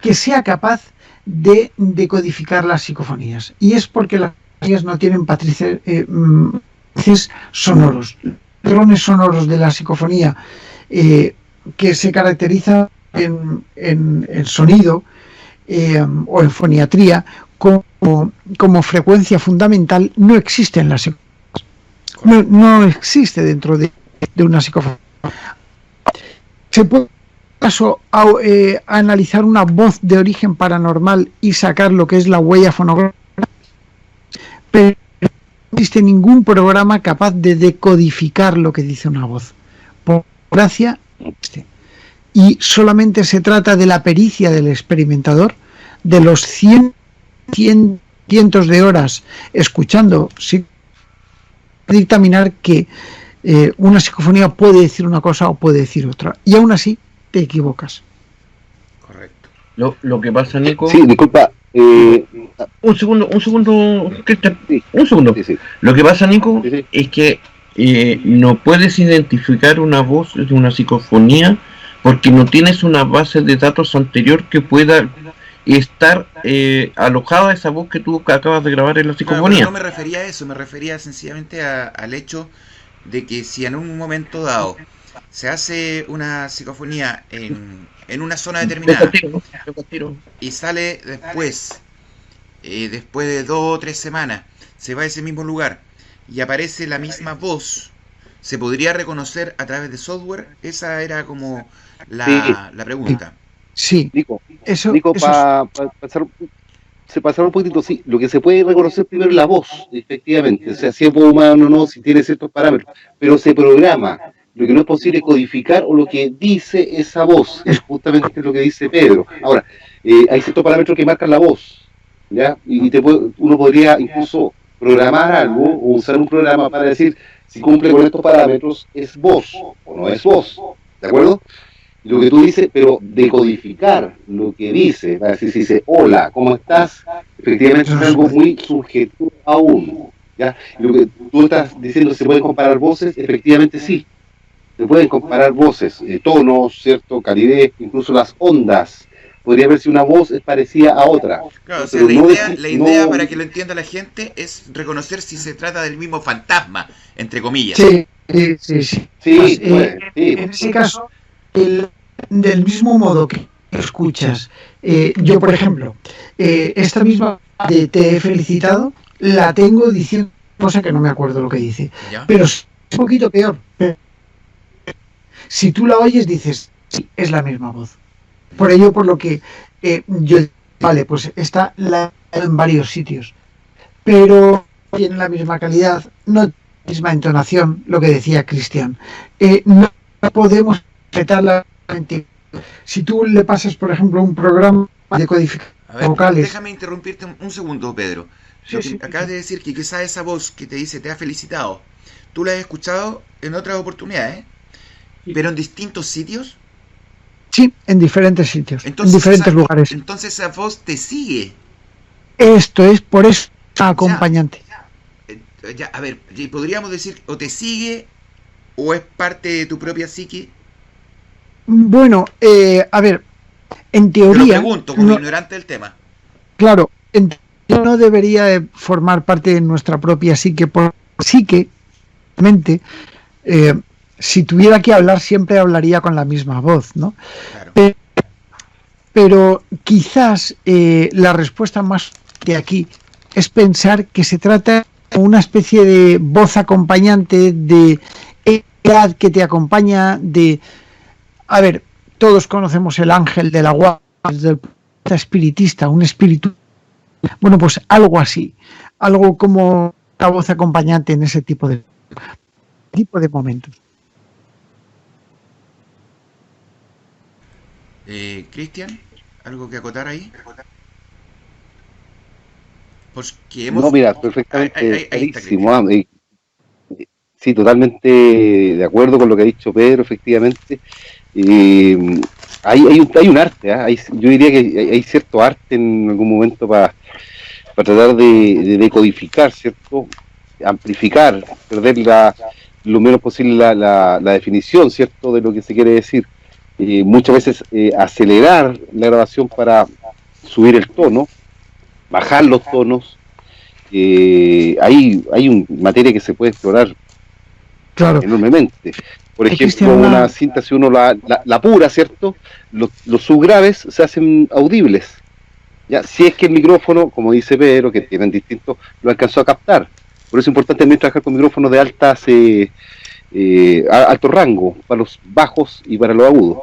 que sea capaz de decodificar las psicofonías. Y es porque las psicofonías no tienen patrones sonoros. Los patrones sonoros de la psicofonía, que se caracteriza en sonido o en foniatría como frecuencia fundamental, no existe en la psicofonía. No existe dentro de una psicofonía. Se puede analizar una voz de origen paranormal y sacar lo que es la huella fonográfica, pero no existe ningún programa capaz de decodificar lo que dice una voz. Por gracia, y solamente se trata de la pericia del experimentador, de los cientos de horas escuchando, dictaminar que una psicofonía puede decir una cosa o puede decir otra, y aún así te equivocas. Correcto. Lo que pasa, Nico... Sí, disculpa, Un segundo, Cristian, Sí, un segundo. sí. Lo que pasa, Nico, Sí, sí. es que no puedes identificar una voz de una psicofonía porque no tienes una base de datos anterior que pueda estar alojada esa voz que tú acabas de grabar en la Claro, pero psicofonía. no me refería a eso, me refería sencillamente al hecho de que si en un momento dado se hace una psicofonía en una zona determinada Yo contigo. y sale después, después de 2 o 3 semanas, se va a ese mismo lugar y aparece la misma voz, ¿se podría reconocer a través de software? Esa era como la pregunta. Sí, Nico, eso para pasar un poquitito, sí, lo que se puede reconocer primero es la voz, efectivamente, o sea, si es voz humana o no, si tiene ciertos parámetros, pero se programa. Lo que no es posible codificar o lo que dice esa voz, es justamente lo que dice Pedro. Ahora, hay ciertos parámetros que marcan la voz, ¿ya? Y uno podría incluso programar algo o usar un programa para decir si cumple con estos parámetros, es voz o no es voz, ¿de acuerdo? Lo que tú dices, pero decodificar lo que dice, para decir si dice hola, ¿cómo estás? Efectivamente es algo muy subjetivo aún, ¿ya? Y lo que tú estás diciendo, ¿se pueden comparar voces? Efectivamente sí, se pueden comparar voces, tonos, ¿cierto? Calidez, incluso las ondas. Podría ver si una voz es parecida a otra. Claro, o sea, Pero no la idea para que lo entienda la gente es reconocer si se trata del mismo fantasma, entre comillas. sí. Sí, En ese caso, del mismo modo que escuchas, yo por ejemplo, esta misma de te he felicitado, la tengo diciendo cosa que no me acuerdo lo que dice, ¿Ya? pero es un poquito peor. Si tú la oyes dices, sí, es la misma voz. Por ello, por lo que yo, vale, pues está en varios sitios, pero tiene la misma calidad, no misma entonación, lo que decía Cristian. No podemos respetar la mente. Si tú le pasas, por ejemplo, un programa de codificación vocales. Déjame interrumpirte un segundo, Pedro. Sí. Acabas de decir que quizás esa voz que te dice te ha felicitado, tú la has escuchado en otras oportunidades, pero en distintos sitios. Sí, en diferentes sitios, Entonces, en diferentes lugares. Entonces esa voz te sigue. Esto es por eso acompañante. Ya, a ver, podríamos decir o te sigue o es parte de tu propia psique. Bueno, a ver, en teoría... Te lo pregunto como ignorante del tema. Claro, en teoría no debería formar parte de nuestra propia psique, porque psique, mente, si tuviera que hablar siempre hablaría con la misma voz, ¿no? Claro. Pero quizás la respuesta más de aquí es pensar que se trata de una especie de voz acompañante, de edad que te acompaña, de... A ver, todos conocemos el ángel de la guarda desde el punto de vista espiritista, un espíritu. Bueno, pues algo así, algo como la voz acompañante en ese tipo de momentos. Cristian, ¿algo que acotar ahí? Pues que No, mira, perfectamente ahí está, clarísimo. Sí, totalmente de acuerdo con lo que ha dicho Pedro, efectivamente. Hay un arte, ¿eh? Yo diría que hay cierto arte en algún momento para tratar de decodificar, ¿cierto? Amplificar, perder lo menos posible la definición, ¿cierto? De lo que se quiere decir. Muchas veces acelerar la grabación para subir el tono, bajar los tonos. Hay una materia que se puede explorar enormemente. Por ejemplo, una cinta, si uno la pura, ¿cierto? Los subgraves se hacen audibles. Ya, si es que el micrófono, como dice Pedro, que tienen distintos, lo alcanzó a captar. Por eso es importante también trabajar con micrófonos de alto rango, para los bajos y para los agudos.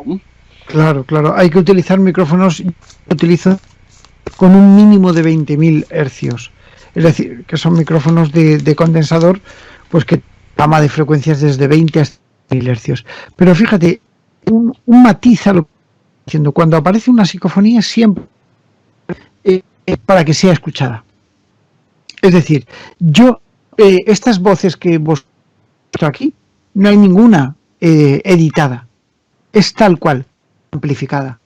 Claro, hay que utilizar micrófonos, yo utilizo con un mínimo de 20.000 hercios. Es decir, que son micrófonos de condensador, pues que gama de frecuencias desde 20 hasta 1.000 hercios. Pero fíjate, un matiz a lo que estoy diciendo. Cuando aparece una psicofonía siempre para que sea escuchada. Es decir, estas voces que vos aquí, no hay ninguna editada. Es tal cual, amplificada,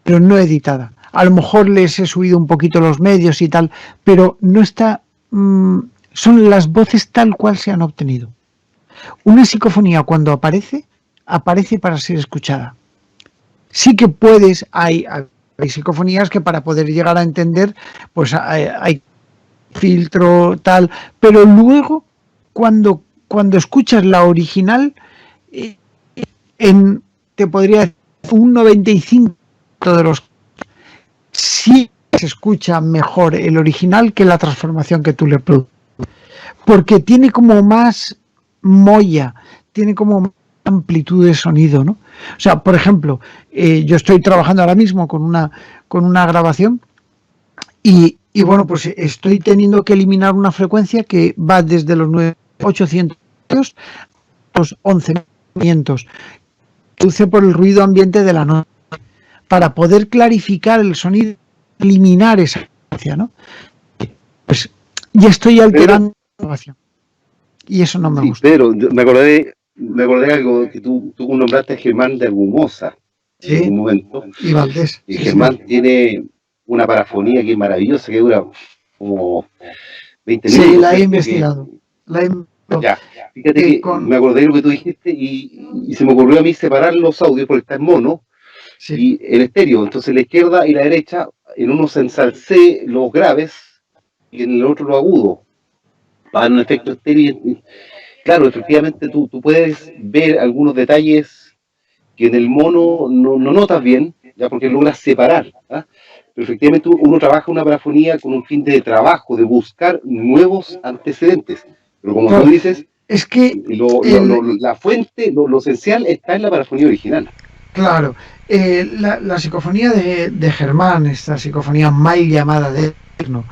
pero no editada. a lo mejor les he subido un poquito los medios y tal, pero no está, son las voces tal cual se han obtenido. Una psicofonía cuando aparece para ser escuchada. Sí que puedes, hay psicofonías que para poder llegar a entender, pues hay filtro, tal, pero luego cuando escuchas la original, te podría decir un 95% de los sí se escucha mejor el original que la transformación que tú le produces, porque tiene como más molla, tiene como más amplitud de sonido, ¿no? O sea, por ejemplo, yo estoy trabajando ahora mismo con una grabación y bueno, pues estoy teniendo que eliminar una frecuencia que va desde los 9.800 a los 11.500, produce por el ruido ambiente de la noche, para poder clarificar el sonido, eliminar esa frecuencia, ¿no? Pues ya estoy alterando la grabación y eso no me gusta. Pero me acordé de algo que tú nombraste a Germán de Argumosa en algún momento. Y Valdés. Y Germán tiene una parafonía que es maravillosa, que dura como 20 minutos. Sí, la he investigado. Ya, fíjate que me acordé de lo que tú dijiste y se me ocurrió a mí separar los audios porque está en mono y en estéreo. Entonces la izquierda y la derecha, en uno se ensalcé los graves y en el otro lo agudo. Para un efecto estéreo. Claro, efectivamente tú puedes ver algunos detalles que en el mono no notas bien, ya porque logras separar. ¿Ah? Pero efectivamente uno trabaja una parafonía con un fin de trabajo, de buscar nuevos antecedentes. Pero como tú dices, es que la fuente, lo esencial está en la parafonía original. Claro, la psicofonía de Germán, esta psicofonía mal llamada de Eterno,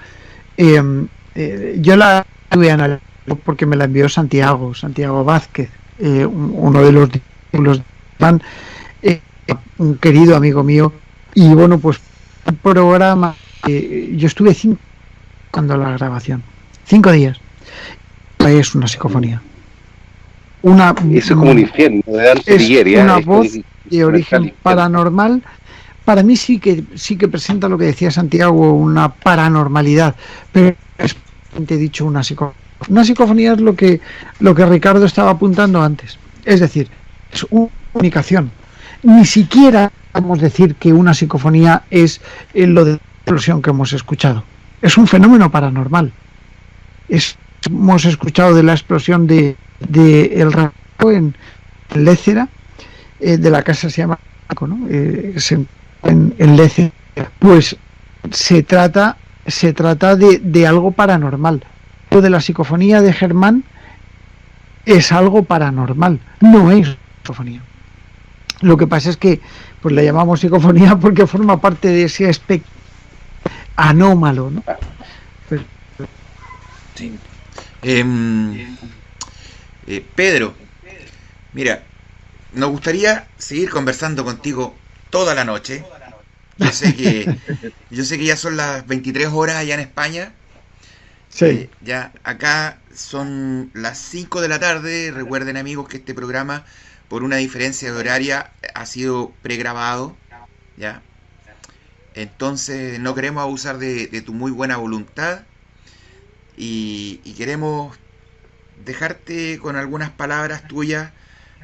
yo la tuve analizado porque me la envió Santiago Vázquez, uno de los discípulos de Germán, un querido amigo mío, y bueno, pues un programa, yo estuve 5 cuando la grabación, 5 días. Es una psicofonía. Eso es como un infierno. Es una voz de origen paranormal. Para mí sí que presenta lo que decía Santiago, una paranormalidad, pero es dicho una psicofonía. Una psicofonía es lo que Ricardo estaba apuntando antes. Es decir, es una comunicación. Ni siquiera podemos decir que una psicofonía es lo de la explosión que hemos escuchado. Es un fenómeno paranormal. Hemos escuchado de la explosión de el rato en Lécera, de la casa se llama, ¿no? En Lécera. Pues se trata de algo paranormal. Lo de la psicofonía de Germán es algo paranormal, no es psicofonía. Lo que pasa es que pues la llamamos psicofonía porque forma parte de ese aspecto anómalo, ¿no? Pero, sí. Pedro, mira, nos gustaría seguir conversando contigo toda la noche. Yo sé que ya son las 23 horas allá en España. Sí. Ya acá son las 5 de la tarde. Recuerden, amigos, que este programa, por una diferencia de horaria, ha sido pregrabado, ¿ya? Entonces no queremos abusar de tu muy buena voluntad y queremos dejarte con algunas palabras tuyas,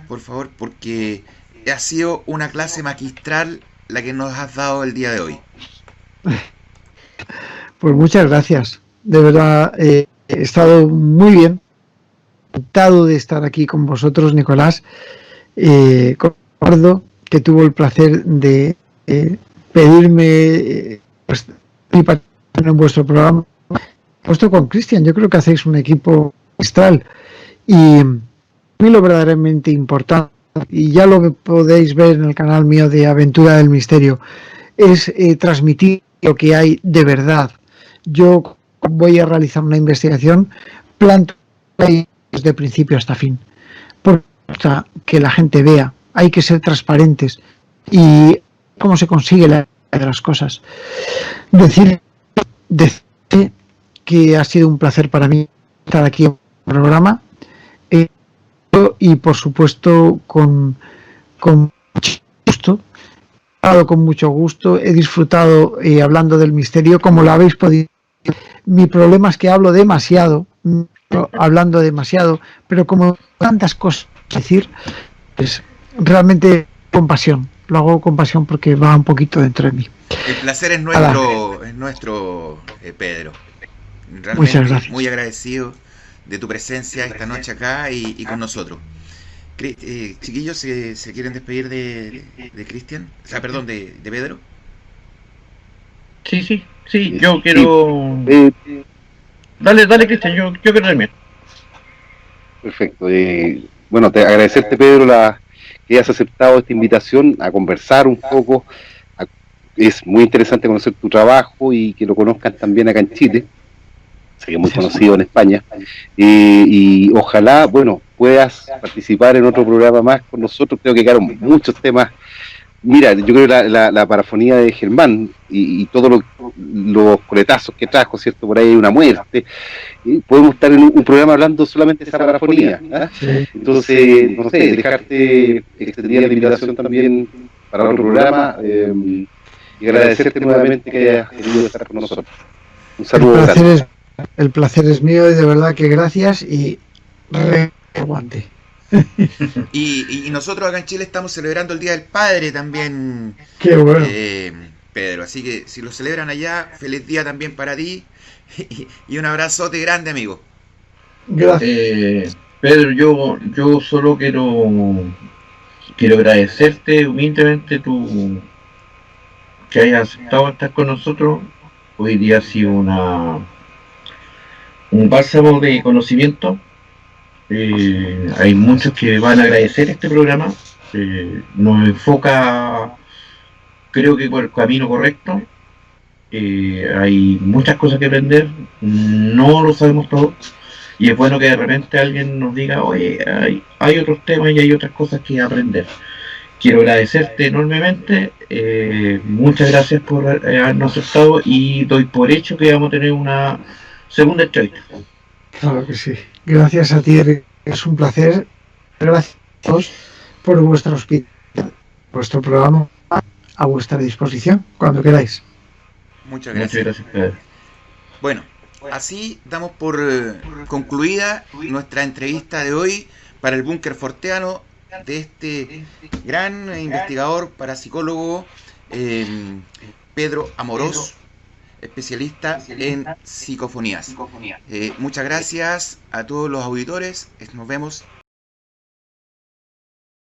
por favor, porque ha sido una clase magistral la que nos has dado el día de hoy. Pues muchas gracias. De verdad, he estado muy bien. Encantado de estar aquí con vosotros, Nicolás. Con Eduardo, que tuvo el placer de pedirme participar en vuestro programa. Puesto con Cristian, yo creo que hacéis un equipo magistral. Y a mí lo verdaderamente importante, y ya lo podéis ver en el canal mío de Aventura del Misterio, es transmitir lo que hay de verdad. Yo voy a realizar una investigación, planto desde principio hasta fin, porque hasta que la gente vea, hay que ser transparentes y cómo se consigue la de las cosas. Decir que ha sido un placer para mí estar aquí en el programa y por supuesto con mucho gusto con mucho gusto, he disfrutado hablando del misterio, como lo habéis podido. Mi problema es que hablo demasiado, hablando demasiado, pero como tantas cosas que decir, pues realmente con pasión. Lo hago con pasión porque va un poquito dentro de mí. El placer es nuestro, Pedro. Realmente muchas gracias. Muy agradecido de tu presencia esta noche acá y con nosotros. Chiquillos, ¿se quieren despedir de Cristian? O sea, perdón, de Pedro. Sí, yo quiero... Dale, Cristian, yo quiero terminar. Perfecto. Bueno, agradecerte, Pedro, que hayas aceptado esta invitación a conversar un poco. Es muy interesante conocer tu trabajo y que lo conozcan también acá en Chile. Sé que es muy conocido en España. Y ojalá, bueno, puedas participar en otro programa más con nosotros. Creo que quedaron muchos temas. Mira, yo creo que la parafonía de Germán y todos los coletazos que trajo, ¿cierto? Por ahí hay una muerte. Podemos estar en un programa hablando solamente de esa parafonía. ¿Eh? Entonces, no sé, dejarte extendida la invitación también para otro programa y agradecerte nuevamente que hayas querido estar con nosotros. Un saludo grande. El placer es mío y de verdad que gracias y aguante. Y nosotros acá en Chile estamos celebrando el Día del Padre también. Qué bueno. Pedro, así que si lo celebran allá, feliz día también para ti y un abrazote grande, amigo. Gracias. Pedro, yo solo quiero agradecerte humildemente que hayas aceptado estar con nosotros. Hoy día ha sido un bálsamo de conocimiento. Hay muchos que van a agradecer este programa. Nos enfoca, creo que por el camino correcto. Hay muchas cosas que aprender, no lo sabemos todo, y es bueno que de repente alguien nos diga, oye, hay otros temas y hay otras cosas que aprender. Quiero agradecerte enormemente, muchas gracias por habernos aceptado y doy por hecho que vamos a tener una segunda entrevista. Claro que sí. Gracias a ti, es un placer. Gracias a todos por vuestra hospitalidad, vuestro programa a vuestra disposición, cuando queráis. Muchas gracias. Bueno, así damos por concluida nuestra entrevista de hoy para el Búnker Forteano de este gran investigador parapsicólogo Pedro Amorós, especialista en psicofonías. Muchas gracias a todos los auditores. Nos vemos